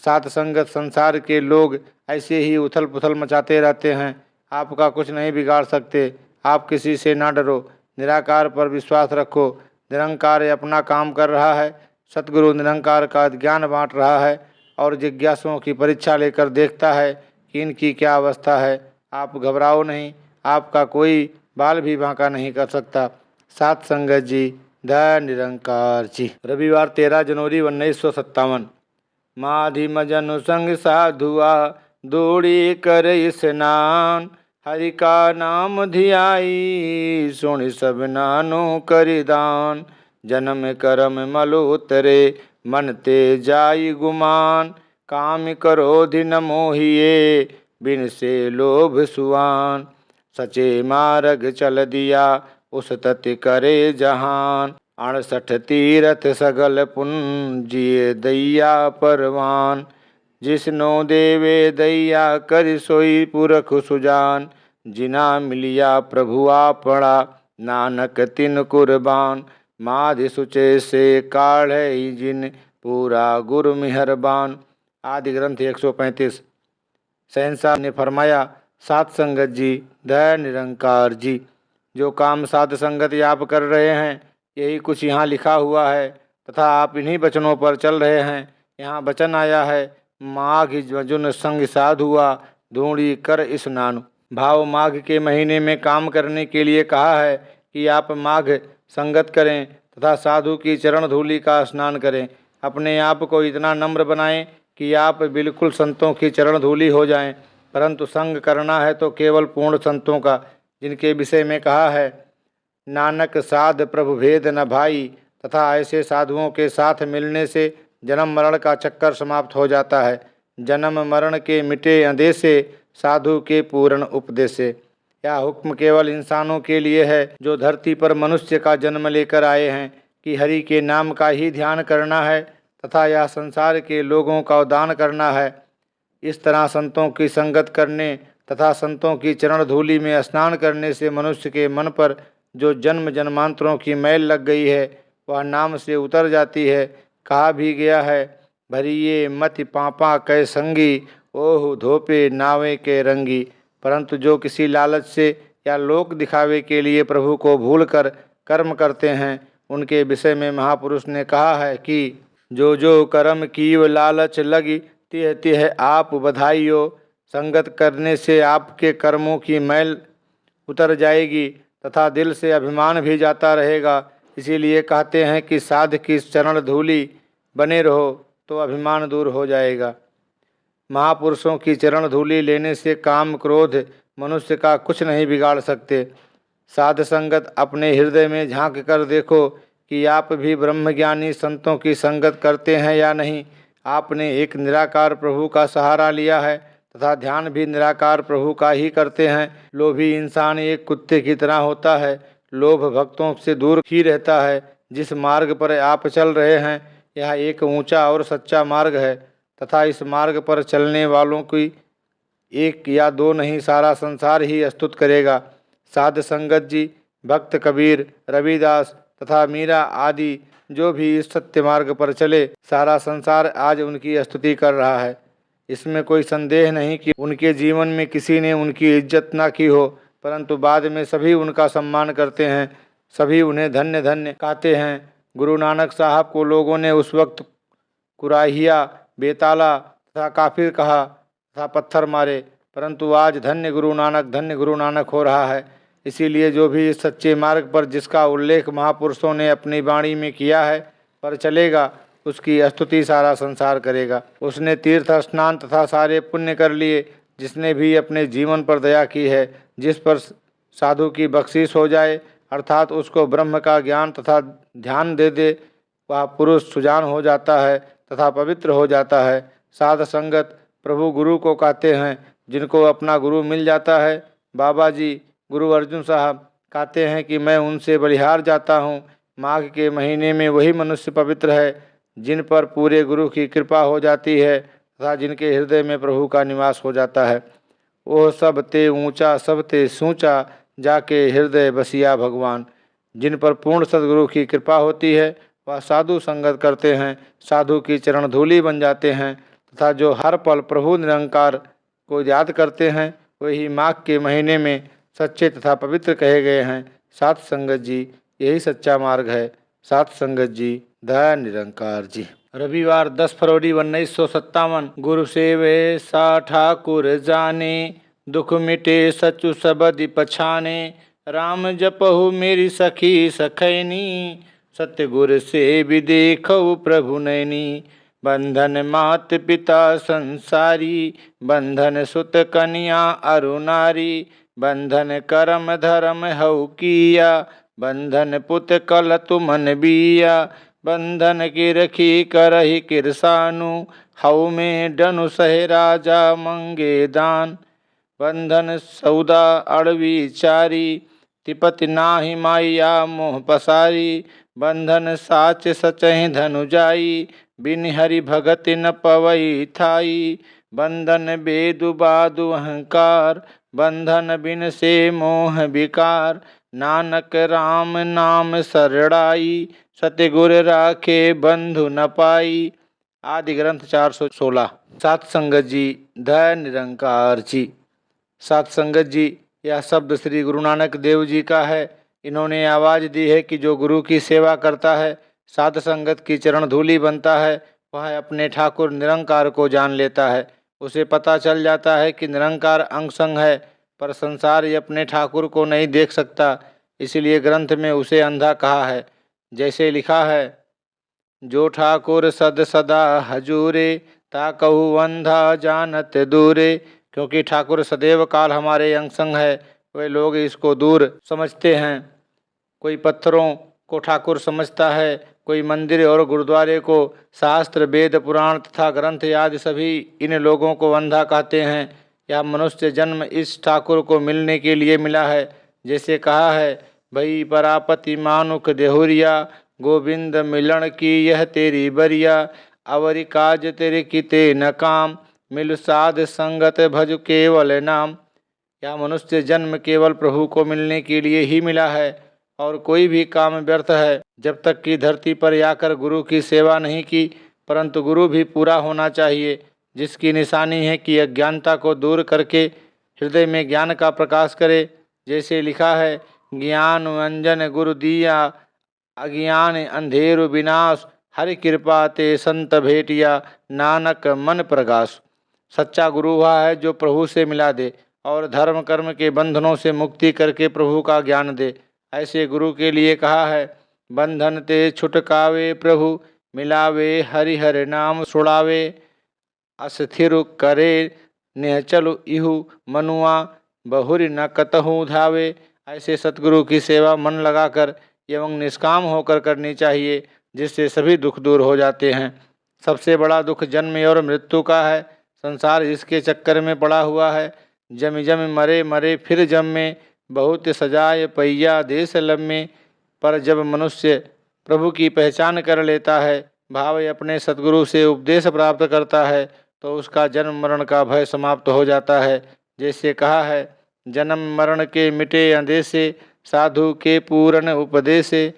साथ संगत संसार के लोग ऐसे ही उथल पुथल मचाते रहते हैं, आपका कुछ नहीं बिगाड़ सकते। आप किसी से ना डरो, निराकार पर विश्वास रखो। निरंकार अपना काम कर रहा है। सतगुरु निरंकार का ज्ञान बांट रहा है और जिज्ञासुओं की परीक्षा लेकर देखता है कि इनकी क्या अवस्था है। आप घबराओ नहीं, आपका कोई बाल भी बांका नहीं कर सकता। सात संगत जी, ध निरंकार जी। रविवार 13 जनवरी 1957। माधिम जनु संग साधुआ, दूड़ी कर स्नान। हरि का नाम धियाई, सुनि सब नानो करिदान। जन्म कर्म मल उतरे, मन ते जाई गुमान। काम क्रोधि न मोहिए, बिन से लोभ सुआन। सचे मार्ग चल दिया, उस तति करे जहान। 68 तीरथ सगल पुन, जिए दैया परवान। जिसनो देवे दैया, कर सोई पुरख सुजान। जिना मिलिया प्रभु आपड़ा, नानक तिन कुर्बान। माधि सुचे से काढ़े, जिन पूरा गुरु मेहरबान। आदि ग्रंथ 135। शहंशाह ने फरमाया, सात संगत जी, ध निरंकार जी। जो काम साध संगत आप कर रहे हैं, यही कुछ यहाँ लिखा हुआ है तथा आप इन्हीं वचनों पर चल रहे हैं। यहाँ वचन आया है, माघ जुन संग साधुआ, धूड़ी कर स्नान। भाव माघ के महीने में काम करने के लिए कहा है कि आप माघ संगत करें तथा साधु की चरण धूलि का स्नान करें। अपने आप को इतना नम्र बनाएं कि आप बिल्कुल संतों की चरण धूलि हो जाएं। परंतु संग करना है तो केवल पूर्ण संतों का, जिनके विषय में कहा है, नानक साध प्रभु भेद न भाई। तथा ऐसे साधुओं के साथ मिलने से जन्म मरण का चक्कर समाप्त हो जाता है। जन्म मरण के मिटे अंदेशे, साधु के पूर्ण उपदेशे। यह हुक्म केवल इंसानों के लिए है जो धरती पर मनुष्य का जन्म लेकर आए हैं कि हरि के नाम का ही ध्यान करना है तथा यह संसार के लोगों का उद्धार करना है। इस तरह संतों की संगत करने तथा संतों की चरण धूलि में स्नान करने से मनुष्य के मन पर जो जन्म जन्मांतरों की मैल लग गई है वह नाम से उतर जाती है। कहा भी गया है, भरिए मति पापा कै संगी, ओह धोपे नावे के रंगी। परंतु जो किसी लालच से या लोक दिखावे के लिए प्रभु को भूलकर कर्म करते हैं, उनके विषय में महापुरुष ने कहा है कि जो जो कर्म कीव लालच लगी, तिह तिह आप बधाइयो। संगत करने से आपके कर्मों की मैल उतर जाएगी तथा दिल से अभिमान भी जाता रहेगा। इसीलिए कहते हैं कि साध की चरण धूलि बने रहो तो अभिमान दूर हो जाएगा। महापुरुषों की चरण धूलि लेने से काम क्रोध मनुष्य का कुछ नहीं बिगाड़ सकते। साध संगत अपने हृदय में झांक कर देखो कि आप भी ब्रह्मज्ञानी संतों की संगत करते हैं या नहीं। आपने एक निराकार प्रभु का सहारा लिया है तथा ध्यान भी निराकार प्रभु का ही करते हैं। लोभी इंसान एक कुत्ते की तरह होता है, लोभ भक्तों से दूर ही रहता है। जिस मार्ग पर आप चल रहे हैं यह एक ऊंचा और सच्चा मार्ग है तथा इस मार्ग पर चलने वालों की एक या दो नहीं, सारा संसार ही स्तुत करेगा। साध संगत जी, भक्त कबीर, रविदास तथा मीरा आदि जो भी इस सत्य मार्ग पर चले, सारा संसार आज उनकी स्तुति कर रहा है। इसमें कोई संदेह नहीं कि उनके जीवन में किसी ने उनकी इज्जत ना की हो, परंतु बाद में सभी उनका सम्मान करते हैं, सभी उन्हें धन्य धन्य कहते हैं। गुरु नानक साहब को लोगों ने उस वक्त कुराहिया, बेताला तथा काफिर कहा तथा पत्थर मारे, परंतु आज धन्य गुरु नानक हो रहा है। इसीलिए जो भी इस सच्चे मार्ग पर जिसका उल्लेख महापुरुषों ने अपनी वाणी में किया है पर चलेगा, उसकी स्तुति सारा संसार करेगा। उसने तीर्थ स्नान तथा सारे पुण्य कर लिए। जिसने भी अपने जीवन पर दया की है, जिस पर साधु की बख्शीश हो जाए अर्थात उसको ब्रह्म का ज्ञान तथा ध्यान दे दे, वह पुरुष सुजान हो जाता है तथा पवित्र हो जाता है। साध संगत प्रभु गुरु को कहते हैं। जिनको अपना गुरु मिल जाता है, बाबा जी गुरु अर्जुन साहब कहते हैं कि मैं उनसे बलिहार जाता हूँ। माघ के महीने में वही मनुष्य पवित्र है जिन पर पूरे गुरु की कृपा हो जाती है तथा जिनके हृदय में प्रभु का निवास हो जाता है। ओह सब ते ऊंचा सब ते सूचा, जाके हृदय बसिया भगवान। जिन पर पूर्ण सद्गुरु की कृपा होती है वह साधु संगत करते हैं, साधु की चरण धूलि बन जाते हैं तथा जो हर पल प्रभु निरंकार को याद करते हैं वही माघ के महीने में सच्चे तथा पवित्र कहे गए हैं। सात संगत जी, यही सच्चा मार्ग है। सात संगत जी, दया निरंकार जी। रविवार 10 फरवरी 1957। गुरु सेवे सा ठाकुर जाने, दुख मिटे सचु सबदि पछाने। राम जपहु मेरी सखी सखैनी, सत्य गुर से भी देखऊ प्रभु नैनी। बंधन मात पिता संसारी, बंधन सुत कन्या अरु नारी। बंधन करम धर्म हऊ किया, बंधन पुत कल तुमन बिया। बंधन की रखी करहि किरसानु, हऊ में डनु सहे राजा मंगे दान। बंधन सौदा अड़वी चारी, तिपति नाहि माया मोह पसारी। बंधन साच सचहि धनु जाई, बिन हरि भगति न पवई थाई। बंधन बेदु बादु अहंकार, बंधन बिन से मोह विकार। नानक राम नाम सरड़ाई, सतगुर राखे बंधु न पाई। आदि ग्रंथ 416। सात संगत जी, दया निरंकार जी। सात संगत जी, यह शब्द श्री गुरु नानक देव जी का है। इन्होंने आवाज़ दी है कि जो गुरु की सेवा करता है, सात संगत की चरण धूलि बनता है, वह अपने ठाकुर निरंकार को जान लेता है। उसे पता चल जाता है कि निरंकार अंग संग है, पर संसार ये अपने ठाकुर को नहीं देख सकता, इसलिए ग्रंथ में उसे अंधा कहा है। जैसे लिखा है, जो ठाकुर सद सदा हजूरे, ता कहू अंधा जानत दूरे। क्योंकि ठाकुर सदैव काल हमारे अंग संग है, वे लोग इसको दूर समझते हैं। कोई पत्थरों को ठाकुर समझता है, कोई मंदिर और गुरुद्वारे को, शास्त्र वेद पुराण तथा ग्रंथ आदि सभी इन लोगों को अंधा कहते हैं। यह मनुष्य जन्म इस ठाकुर को मिलने के लिए मिला है। जैसे कहा है, भई परापति मानुख देहुरिया, गोविंद मिलन की यह तेरी बरिया। अवरि काज तेरे किते न काम, मिल साध संगत भज केवल नाम। यह मनुष्य जन्म केवल प्रभु को मिलने के लिए ही मिला है, और कोई भी काम व्यर्थ है जब तक कि धरती पर आकर गुरु की सेवा नहीं की। परंतु गुरु भी पूरा होना चाहिए, जिसकी निशानी है कि अज्ञानता को दूर करके हृदय में ज्ञान का प्रकाश करे। जैसे लिखा है, ज्ञान अंजन गुरु दिया, अज्ञान अंधेरु विनाश। हरि कृपा ते संत भेटिया, नानक मन प्रगास। सच्चा गुरु वह है जो प्रभु से मिला दे और धर्म कर्म के बंधनों से मुक्ति करके प्रभु का ज्ञान दे। ऐसे गुरु के लिए कहा है, बंधन ते छुटकावे प्रभु, मिलावे हरि हरि नाम सुड़ावे। अस्थिर करे निहचलु इहु मनुआ, बहुरी न कतहु धावे। ऐसे सतगुरु की सेवा मन लगाकर एवं निष्काम होकर करनी चाहिए, जिससे सभी दुख दूर हो जाते हैं। सबसे बड़ा दुख जन्म और मृत्यु का है। संसार इसके चक्कर में पड़ा हुआ है। जम जम मरे मरे फिर जम में, बहुत सजाए पैया देश लब में। पर जब मनुष्य प्रभु की पहचान कर लेता है, भाव अपने सतगुरु से उपदेश प्राप्त करता है, तो उसका जन्म मरण का भय समाप्त हो जाता है। जैसे कहा है, जन्म मरण के मिटे अंधेसे, साधु के पूर्ण उपदेशे।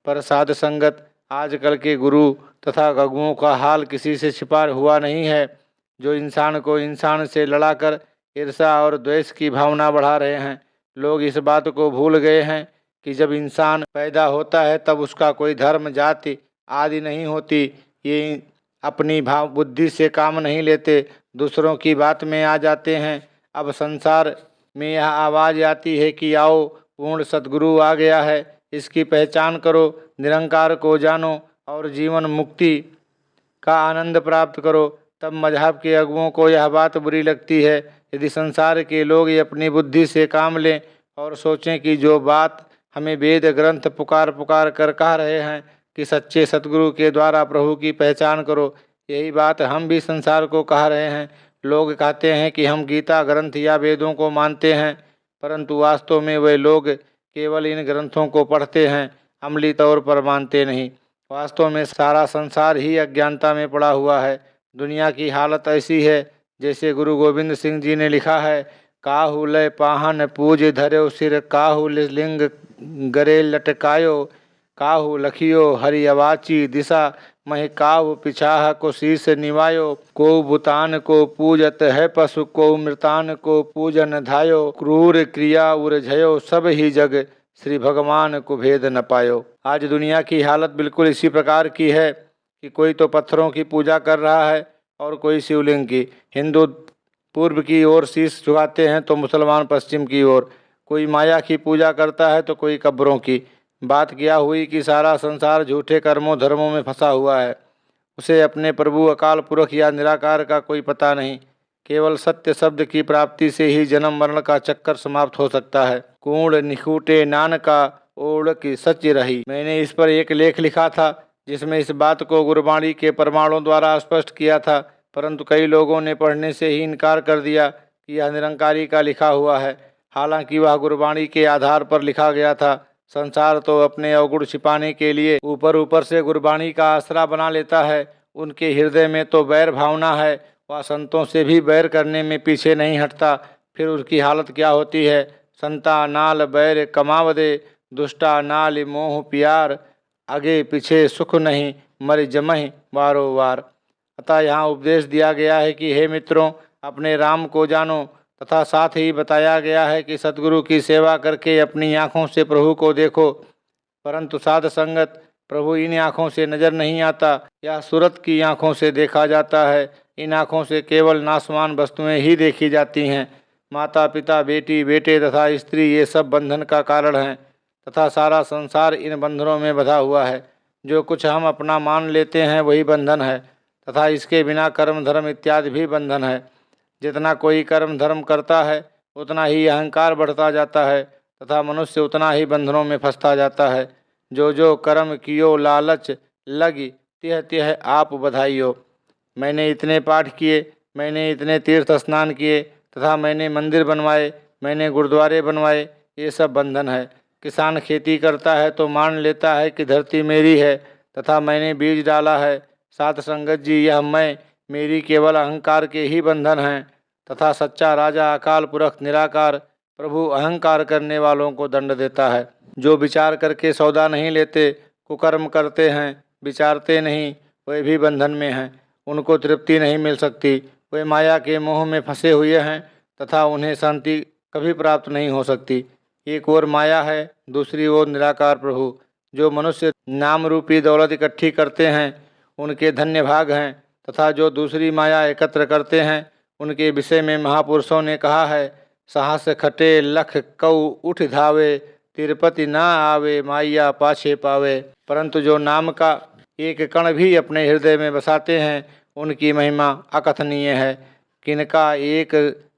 पर साध संगत आजकल के गुरु तथा गगुओं का हाल किसी से छिपा हुआ नहीं है, जो इंसान को इंसान से लड़ाकर ईर्षा और द्वेष की भावना बढ़ा रहे हैं। लोग इस बात को भूल गए हैं कि जब इंसान पैदा होता है तब उसका कोई धर्म जाति आदि नहीं होती। ये अपनी भाव बुद्धि से काम नहीं लेते, दूसरों की बात में आ जाते हैं। अब संसार में यह आवाज़ आती है कि आओ, पूर्ण सद्गुरु आ गया है, इसकी पहचान करो, निरंकार को जानो और जीवन मुक्ति का आनंद प्राप्त करो। तब मजहब के अगुओं को यह बात बुरी लगती है। यदि संसार के लोग ये अपनी बुद्धि से काम लें और सोचें कि जो बात हमें वेद ग्रंथ पुकार पुकार कर कह रहे हैं कि सच्चे सतगुरु के द्वारा प्रभु की पहचान करो, यही बात हम भी संसार को कह रहे हैं। लोग कहते हैं कि हम गीता ग्रंथ या वेदों को मानते हैं, परंतु वास्तव में वे लोग केवल इन ग्रंथों को पढ़ते हैं, अमली तौर पर मानते नहीं। वास्तव में सारा संसार ही अज्ञानता में पड़ा हुआ है। दुनिया की हालत ऐसी है, जैसे गुरु गोविंद सिंह जी ने लिखा है, काहू लय पाहन पूज धर्यो सिर, काहू लिंग गरे लटकायो, काहू लखियो हरि अवाची दिशा। मह काव पिछाह को शीस निवायो, को भूतान को पूजत है पशु, को मृतान को पूजन धायो, क्रूर क्रिया उरझयो सब ही जग, श्री भगवान को भेद न पायो। आज दुनिया की हालत बिल्कुल इसी प्रकार की है कि कोई तो पत्थरों की पूजा कर रहा है और कोई शिवलिंग की। हिंदू पूर्व की ओर शीश झुकाते हैं तो मुसलमान पश्चिम की ओर। कोई माया की पूजा करता है तो कोई कब्रों की। बात क्या हुई कि सारा संसार झूठे कर्मों धर्मों में फंसा हुआ है। उसे अपने प्रभु अकाल पुरख या निराकार का कोई पता नहीं। केवल सत्य शब्द की प्राप्ति से ही जन्म मरण का चक्कर समाप्त हो सकता है। कूण निखूटे नानका ओढ़ की सच रही। मैंने इस पर एक लेख लिखा था जिसमें इस बात को गुरबाणी के प्रमाणों द्वारा स्पष्ट किया था, परंतु कई लोगों ने पढ़ने से ही इनकार कर दिया कि यह निरंकारी का लिखा हुआ है, हालांकि वह गुरबाणी के आधार पर लिखा गया था। संसार तो अपने अवगुण छिपाने के लिए ऊपर ऊपर से गुरबाणी का आसरा बना लेता है। उनके हृदय में तो बैर भावना है, वह संतों से भी बैर करने में पीछे नहीं हटता। फिर उसकी हालत क्या होती है। संता नाल बैर कमावदे, दुष्टा नाल मोह प्यार, आगे पीछे सुख नहीं मर जमह वारो वार। अतः यहाँ उपदेश दिया गया है कि हे मित्रों, अपने राम को जानो, तथा साथ ही बताया गया है कि सतगुरु की सेवा करके अपनी आँखों से प्रभु को देखो। परंतु साध संगत प्रभु इन आँखों से नजर नहीं आता, यह सूरत की आँखों से देखा जाता है। इन आँखों से केवल नाशवान वस्तुएं ही देखी जाती हैं। माता पिता बेटी बेटे तथा स्त्री ये सब बंधन का कारण हैं, तथा सारा संसार इन बंधनों में बंधा हुआ है। जो कुछ हम अपना मान लेते हैं वही बंधन है, तथा इसके बिना कर्म धर्म इत्यादि भी बंधन है। जितना कोई कर्म धर्म करता है उतना ही अहंकार बढ़ता जाता है, तथा मनुष्य उतना ही बंधनों में फंसता जाता है। जो जो कर्म कियो लालच लगी, तिह तिह आप बधाइयो। मैंने इतने पाठ किए, मैंने इतने तीर्थ स्नान किए, तथा मैंने मंदिर बनवाए, मैंने गुरुद्वारे बनवाए, ये सब बंधन है। किसान खेती करता है तो मान लेता है कि धरती मेरी है, तथा मैंने बीज डाला है। साध संगत जी, यह मैं मेरी केवल अहंकार के ही बंधन हैं, तथा सच्चा राजा अकाल पुरख निराकार प्रभु अहंकार करने वालों को दंड देता है। जो विचार करके सौदा नहीं लेते, कुकर्म करते हैं, विचारते नहीं, वे भी बंधन में हैं। उनको तृप्ति नहीं मिल सकती। वे माया के मोह में फंसे हुए हैं, तथा उन्हें शांति कभी प्राप्त नहीं हो सकती। एक ओर माया है, दूसरी ओर निराकार प्रभु। जो मनुष्य नाम रूपी दौलत इकट्ठी करते हैं उनके धन्य भाग हैं, तथा जो दूसरी माया एकत्र करते हैं उनके विषय में महापुरुषों ने कहा है, साहस खटे लख कऊ उठ धावे, तिरुपति ना आवे माया पाछे पावे। परंतु जो नाम का एक कण भी अपने हृदय में बसाते हैं उनकी महिमा अकथनीय है। किनका एक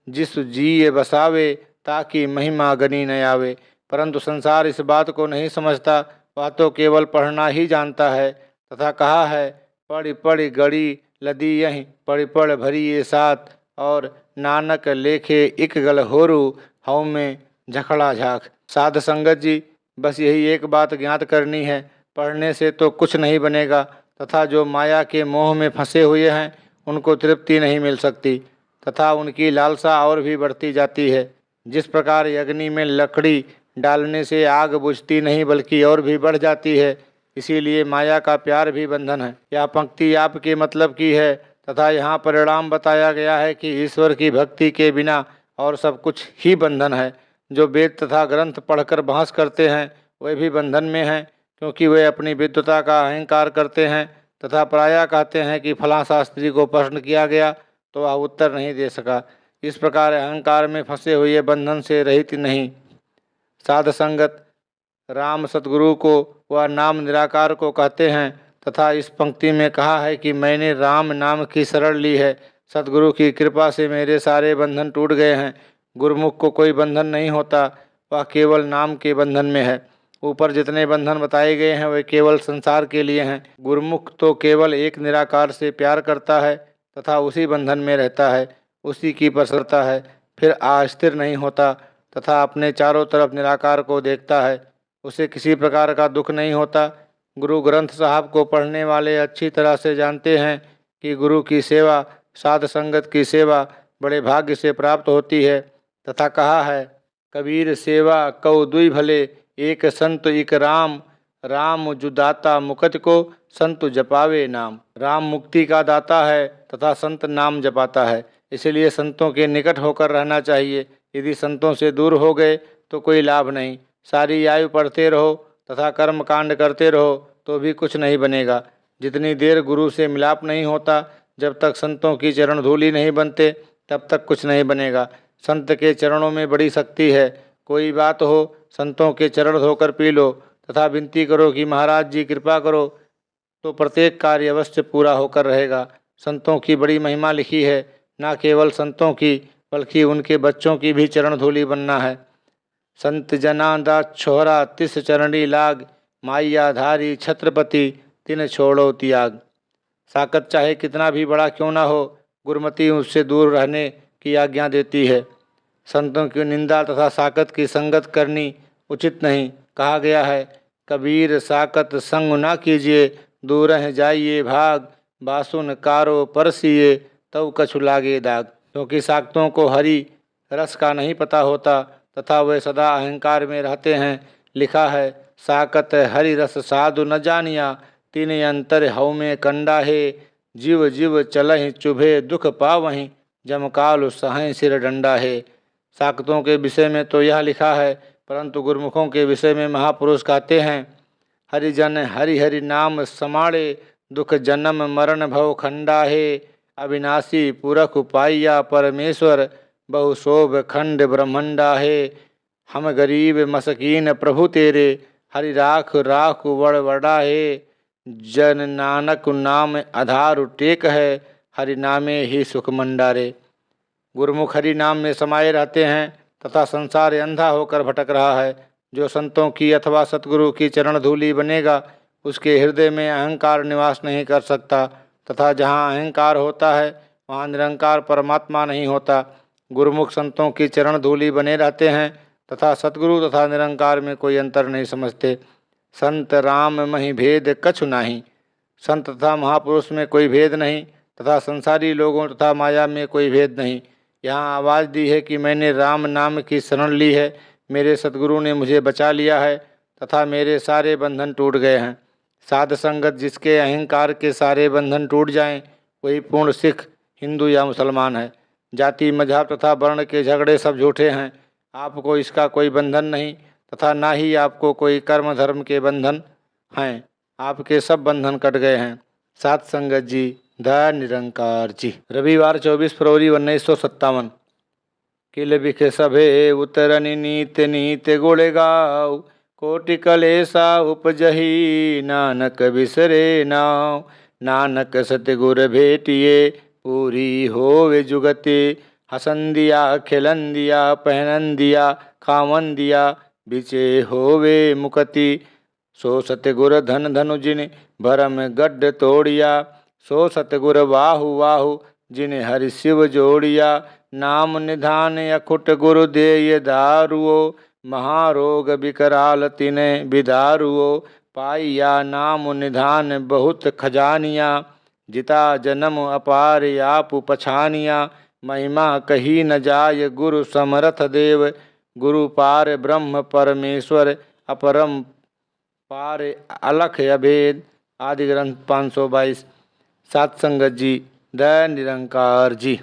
जिस जीय बसावे, ताकि महिमा गनी न आवे। परंतु संसार इस बात को नहीं समझता, वह तो केवल पढ़ना ही जानता है। तथा कहा है, पढ़ पढ़ गड़ी लदी यहीं, पढ़ पढ़ भरी ये साथ, और नानक लेखे इक गल होरू, हऊ में झखड़ा झाख। साध संगत जी, बस यही एक बात ज्ञात करनी है, पढ़ने से तो कुछ नहीं बनेगा, तथा जो माया के मोह में फंसे हुए हैं उनको तृप्ति नहीं मिल सकती, तथा उनकी लालसा और भी बढ़ती जाती है। जिस प्रकार अग्नि में लकड़ी डालने से आग बुझती नहीं बल्कि और भी बढ़ जाती है, इसीलिए माया का प्यार भी बंधन है। यह पंक्ति आपके मतलब की है, तथा यहाँ परिणाम बताया गया है कि ईश्वर की भक्ति के बिना और सब कुछ ही बंधन है। जो वेद तथा ग्रंथ पढ़कर बहस करते हैं वे भी बंधन में हैं, क्योंकि वे अपनी विद्वता का अहंकार करते हैं, तथा प्रायः कहते हैं कि फलां शास्त्री को प्रश्न किया गया तो वह उत्तर नहीं दे सका। इस प्रकार अहंकार में फंसे हुए बंधन से रहित नहीं। साध संगत राम सतगुरु को वह नाम निराकार को कहते हैं, तथा इस पंक्ति में कहा है कि मैंने राम नाम की शरण ली है, सतगुरु की कृपा से मेरे सारे बंधन टूट गए हैं। गुरुमुख को कोई बंधन नहीं होता, वह केवल नाम के बंधन में है। ऊपर जितने बंधन बताए गए हैं वे केवल संसार के लिए हैं। गुरुमुख तो केवल एक निराकार से प्यार करता है तथा उसी बंधन में रहता है, उसी की प्रसन्नता है, फिर अस्थिर नहीं होता तथा अपने चारों तरफ निराकार को देखता है, उसे किसी प्रकार का दुख नहीं होता। गुरु ग्रंथ साहब को पढ़ने वाले अच्छी तरह से जानते हैं कि गुरु की सेवा, साध संगत की सेवा बड़े भाग्य से प्राप्त होती है, तथा कहा है, कबीर सेवा कऊ दुई भले, एक संत एक राम, राम जो दाता मुक्ति को, संत जपावे नाम। राम मुक्ति का दाता है तथा संत नाम जपाता है, इसलिए संतों के निकट होकर रहना चाहिए। यदि संतों से दूर हो गए तो कोई लाभ नहीं। सारी आयु पढ़ते रहो तथा कर्म कांड करते रहो तो भी कुछ नहीं बनेगा। जितनी देर गुरु से मिलाप नहीं होता, जब तक संतों की चरण धूलि नहीं बनते, तब तक कुछ नहीं बनेगा। संत के चरणों में बड़ी शक्ति है। कोई बात हो, संतों के चरण धोकर पी लो तथा विनती करो कि महाराज जी कृपा करो, तो प्रत्येक कार्य अवश्य पूरा होकर रहेगा। संतों की बड़ी महिमा लिखी है। न केवल संतों की बल्कि उनके बच्चों की भी चरण धूलि बनना है। संत जना दा छोहरा तिस चरणी लाग, माइया धारी छत्रपति तिन छोड़ो त्याग। साकत चाहे कितना भी बड़ा क्यों ना हो, गुरुमति उससे दूर रहने की आज्ञा देती है। संतों की निंदा तथा साकत की संगत करनी उचित नहीं। कहा गया है, कबीर साकत संग ना कीजिए, दूरह जाइए भाग, बासुन कारो परसिए तव कछु लागे दाग। क्योंकि साकतों को हरि रस का नहीं पता होता तथा वे सदा अहंकार में रहते हैं। लिखा है, साकत हरि रस साधु न जानिया, तीन अंतर हव में कंडा है, जीव जीव चलहि चुभे दुख पावहीं, जमकाल सहें सिर डंडा है। साकतों के विषय में तो यह लिखा है, परंतु गुरुमुखों के विषय में महापुरुष कहते हैं, हरिजन हरि हरि नाम समाड़े, दुख जन्म मरण भव खंडा है, अविनाशी पुरख पाइया परमेश्वर, बहु शोभ खंड ब्रह्मंडा है। हम गरीब मसकीन प्रभु तेरे, हरि राख राख वड़ वड़ा है, जन नानक नाम आधार टेक है, हरि नामे ही सुख मंडारे। गुरुमुख हरि नाम में समाये रहते हैं तथा संसार अंधा होकर भटक रहा है। जो संतों की अथवा सतगुरु की चरण धूलि बनेगा, उसके हृदय में अहंकार निवास नहीं कर सकता तथा जहाँ अहंकार होता है वहाँ निरंकार परमात्मा नहीं होता। गुरुमुख संतों की चरण धूलि बने रहते हैं तथा सतगुरु तथा निरंकार में कोई अंतर नहीं समझते। संत राम मही भेद कछु नाही, संत तथा महापुरुष में कोई भेद नहीं तथा संसारी लोगों तथा माया में कोई भेद नहीं। यहाँ आवाज़ दी है कि मैंने राम नाम की शरण ली है, मेरे सतगुरु ने मुझे बचा लिया है तथा मेरे सारे बंधन टूट गए हैं। साध संगत जिसके अहंकार के सारे बंधन टूट जाएं, वही पूर्ण सिख, हिंदू या मुसलमान है। जाति मजहब तथा वर्ण के झगड़े सब झूठे हैं। आपको इसका कोई बंधन नहीं तथा ना ही आपको कोई कर्म धर्म के बंधन हैं। आपके सब बंधन कट गए हैं। साध संगत जी, द निरंकार जी। रविवार 24 फरवरी 1957। किल बिख सभे उतरनि नीत नीत गुण गाओ, कोटि कलेसा उपजही नानक बिसरे नाव। नानक सतगुर भेटिए पूरी होवे जुगति, हसन दिया खिलन दिया पहनन दिया खावन दिया, बिचे होवे मुक्ति। सो सतगुर धन धनु जिन भरम गड्ढ तोड़िया, सो सतगुर वाहु वाहु जिन हरि शिव जोड़िया। नाम निधान अखुट गुरु देय दारुओ, महारोग विकराल तिने विदारुओ। पाइया नाम निधान बहुत खजानिया, जिता जन्म अपार आप पछानिया। महिमा कही न जाय गुरु समरथ देव, गुरु पार ब्रह्म परमेश्वर अपरम पार अलख अभेद। आदि ग्रंथ 522। साध संगत जी, द निरंकार जी।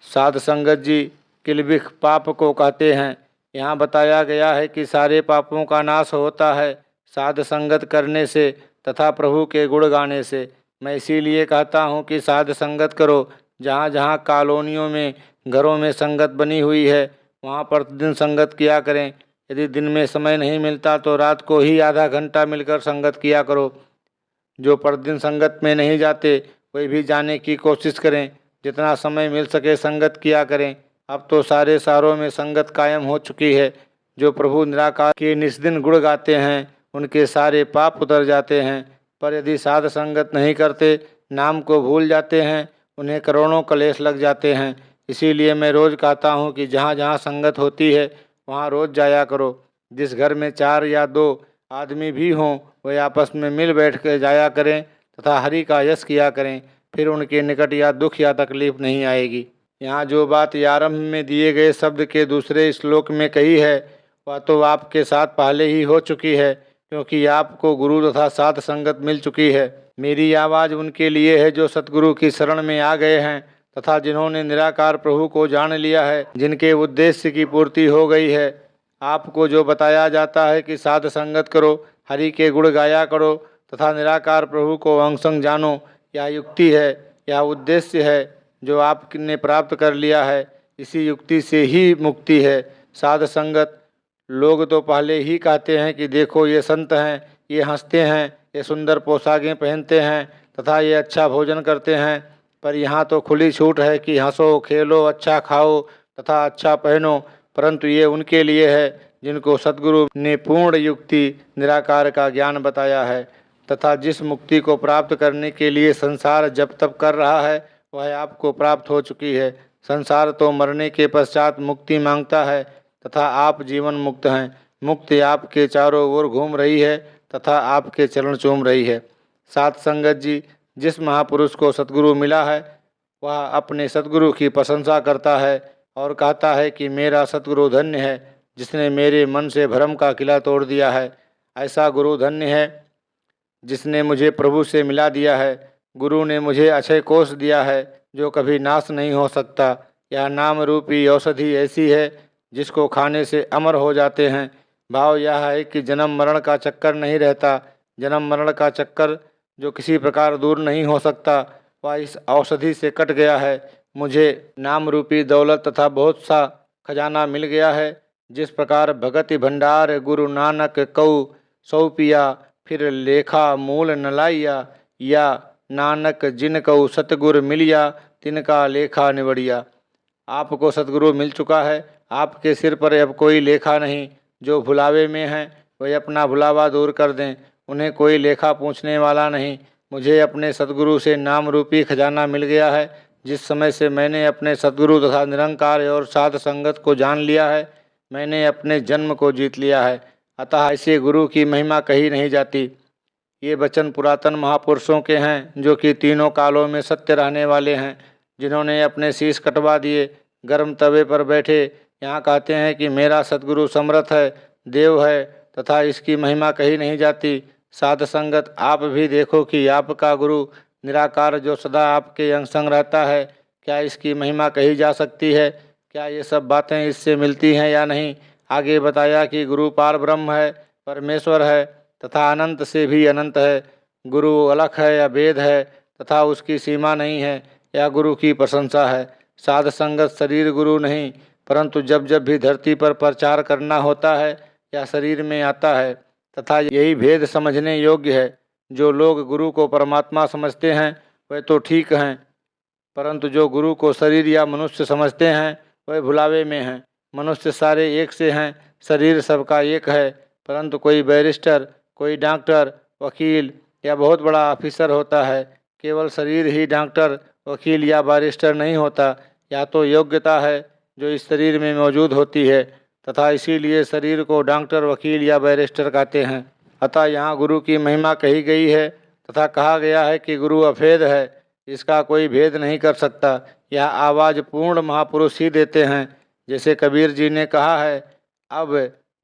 साध संगत जी किलबिख पाप को कहते हैं। यहाँ बताया गया है कि सारे पापों का नाश होता है साध संगत करने से तथा प्रभु के गुण गाने से। मैं इसीलिए कहता हूँ कि साध संगत करो। जहाँ जहाँ कॉलोनियों में घरों में संगत बनी हुई है, वहाँ प्रतिदिन संगत किया करें। यदि दिन में समय नहीं मिलता तो रात को ही आधा घंटा मिलकर संगत किया करो। जो प्रतिदिन संगत में नहीं जाते वे भी जाने की कोशिश करें। जितना समय मिल सके संगत किया करें। अब तो सारे शहरों में संगत कायम हो चुकी है। जो प्रभु निराकार के निस्दिन गुण गाते हैं उनके सारे पाप उतर जाते हैं। पर यदि साध संगत नहीं करते, नाम को भूल जाते हैं, उन्हें करोड़ों कलेश लग जाते हैं। इसीलिए मैं रोज़ कहता हूँ कि जहाँ जहाँ संगत होती है वहाँ रोज़ जाया करो। जिस घर में 4 या 2 आदमी भी हों, वे आपस में मिल बैठ कर जाया करें तथा हरि का यश किया करें। फिर उनके निकट या दुख या तकलीफ नहीं आएगी। यहाँ जो बात आरंभ में दिए गए शब्द के दूसरे श्लोक में कही है, वह तो आपके साथ पहले ही हो चुकी है। क्योंकि आपको गुरु तथा साध संगत मिल चुकी है। मेरी आवाज़ उनके लिए है जो सतगुरु की शरण में आ गए हैं तथा जिन्होंने निराकार प्रभु को जान लिया है, जिनके उद्देश्य की पूर्ति हो गई है। आपको जो बताया जाता है कि साध संगत करो, हरि के गुण गाया करो तथा निराकार प्रभु को अंग संग जानो, यह युक्ति है, यह उद्देश्य है जो आपने प्राप्त कर लिया है। इसी युक्ति से ही मुक्ति है। साध संगत लोग तो पहले ही कहते हैं कि देखो ये संत हैं, ये हंसते हैं, ये सुंदर पोशाकें पहनते हैं तथा ये अच्छा भोजन करते हैं, पर यहाँ तो खुली छूट है कि हंसो खेलो, अच्छा खाओ तथा अच्छा पहनो। परंतु ये उनके लिए है जिनको सतगुरु ने पूर्ण युक्ति निराकार का ज्ञान बताया है तथा जिस मुक्ति को प्राप्त करने के लिए संसार जप तप कर रहा है वह आपको प्राप्त हो चुकी है। संसार तो मरने के पश्चात मुक्ति मांगता है तथा आप जीवन मुक्त हैं। मुक्ति आपके चारों ओर घूम रही है तथा आपके चरण चूम रही है। साध संगत जी, जिस महापुरुष को सतगुरु मिला है वह अपने सतगुरु की प्रशंसा करता है और कहता है कि मेरा सतगुरु धन्य है जिसने मेरे मन से भ्रम का किला तोड़ दिया है। ऐसा गुरु धन्य है जिसने मुझे प्रभु से मिला दिया है। गुरु ने मुझे अक्षय कोष दिया है जो कभी नाश नहीं हो सकता। यह नाम रूपी औषधि ऐसी है जिसको खाने से अमर हो जाते हैं। भाव यह है कि जन्म मरण का चक्कर नहीं रहता। जन्म मरण का चक्कर जो किसी प्रकार दूर नहीं हो सकता वह इस औषधि से कट गया है। मुझे नाम रूपी दौलत तथा बहुत सा खजाना मिल गया है। जिस प्रकार भगति भंडार गुरु नानक कऊ सौ पिया, फिर लेखा मूल न लाइया, या नानक जिन कऊ सतगुर मिलिया, तिनका लेखा निवड़िया। आपको सतगुरु मिल चुका है, आपके सिर पर अब कोई लेखा नहीं। जो भुलावे में हैं वही अपना भुलावा दूर कर दें, उन्हें कोई लेखा पूछने वाला नहीं। मुझे अपने सतगुरु से नाम रूपी खजाना मिल गया है। जिस समय से मैंने अपने सतगुरु तथा निरंकार और साध संगत को जान लिया है, मैंने अपने जन्म को जीत लिया है। अतः ऐसे गुरु की महिमा कही नहीं जाती। ये वचन पुरातन महापुरुषों के हैं जो कि तीनों कालों में सत्य रहने वाले हैं, जिन्होंने अपने शीश कटवा दिए, गर्म तवे पर बैठे। यहाँ कहते हैं कि मेरा सतगुरु समर्थ है, देव है तथा इसकी महिमा कही नहीं जाती। साध संगत, आप भी देखो कि आपका गुरु निराकार जो सदा आपके अंग संग रहता है, क्या इसकी महिमा कही जा सकती है? क्या ये सब बातें इससे मिलती हैं या नहीं? आगे बताया कि गुरु पार ब्रह्म है, परमेश्वर है तथा अनंत से भी अनंत है। गुरु अलख है या वेद है तथा उसकी सीमा नहीं है, यह गुरु की प्रशंसा है। साध संगत शरीर गुरु नहीं, परंतु जब जब भी धरती पर प्रचार करना होता है या शरीर में आता है तथा यही भेद समझने योग्य है। जो लोग गुरु को परमात्मा समझते हैं वह तो ठीक हैं, परंतु जो गुरु को शरीर या मनुष्य समझते हैं वह भुलावे में हैं। मनुष्य सारे एक से हैं, शरीर सबका एक है, परंतु कोई बैरिस्टर, कोई डॉक्टर, वकील या बहुत बड़ा ऑफिसर होता है। केवल शरीर ही डॉक्टर, वकील या बैरिस्टर नहीं होता। या तो योग्यता है जो इस शरीर में मौजूद होती है तथा इसीलिए शरीर को डॉक्टर, वकील या बैरिस्टर कहते हैं। अतः यहाँ गुरु की महिमा कही गई है तथा कहा गया है कि गुरु अभेद है, इसका कोई भेद नहीं कर सकता। यह आवाज़ पूर्ण महापुरुष ही देते हैं। जैसे कबीर जी ने कहा है, अब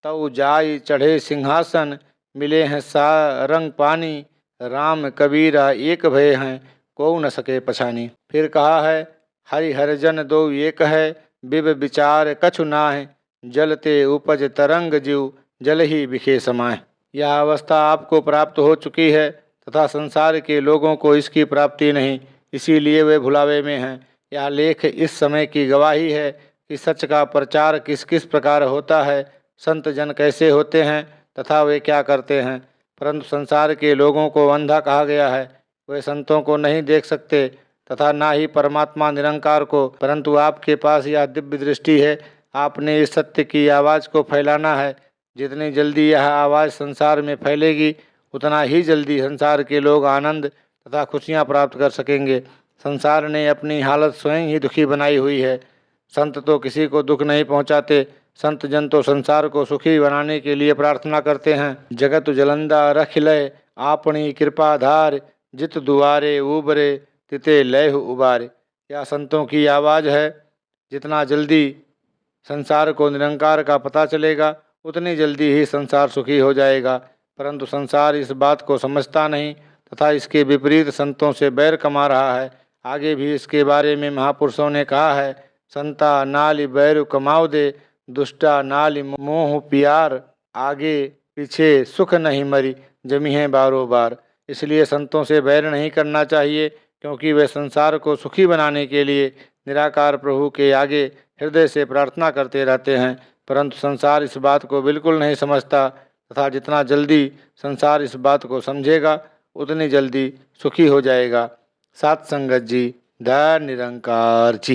तऊ जाई चढ़े सिंहासन, मिले हैं सारंग पानी, राम कबीरा एक भय हैं, को न सके पछानी। फिर कहा है, हरि हरिजन दो एक है, बिब विचार कछु नाह, जलते उपज तरंग जीव, जल ही बिखे समाए। यह अवस्था आपको प्राप्त हो चुकी है तथा संसार के लोगों को इसकी प्राप्ति नहीं, इसीलिए वे भुलावे में हैं। यह लेख इस समय की गवाही है कि सच का प्रचार किस किस प्रकार होता है, संत जन कैसे होते हैं तथा वे क्या करते हैं। परंतु संसार के लोगों को अंधा कहा गया है, वे संतों को नहीं देख सकते तथा ना ही परमात्मा निरंकार को। परंतु आपके पास यह दिव्य दृष्टि है, आपने इस सत्य की आवाज़ को फैलाना है। जितनी जल्दी यह आवाज़ संसार में फैलेगी उतना ही जल्दी संसार के लोग आनंद तथा खुशियाँ प्राप्त कर सकेंगे। संसार ने अपनी हालत स्वयं ही दुखी बनाई हुई है। संत तो किसी को दुख नहीं पहुँचाते, संत जन तो संसार को सुखी बनाने के लिए प्रार्थना करते हैं। जगत जलंदा रख लय आपनी कृपाधार, जित दुआरे उबरे तिते लय उबारे। यह संतों की आवाज़ है। जितना जल्दी संसार को निरंकार का पता चलेगा उतनी जल्दी ही संसार सुखी हो जाएगा। परंतु संसार इस बात को समझता नहीं तथा इसके विपरीत संतों से बैर कमा रहा है। आगे भी इसके बारे में महापुरुषों ने कहा है, संता नाली बैरु कमाओ दे, दुष्टा नाली मोह प्यार, आगे पीछे सुख नहीं मरी, जमी है बारो बार। इसलिए संतों से बैर नहीं करना चाहिए, क्योंकि वे संसार को सुखी बनाने के लिए निराकार प्रभु के आगे हृदय से प्रार्थना करते रहते हैं, परंतु संसार इस बात को बिल्कुल नहीं समझता तथा जितना जल्दी संसार इस बात को समझेगा उतनी जल्दी सुखी हो जाएगा। सात संगत जी, धन्य निरंकार जी।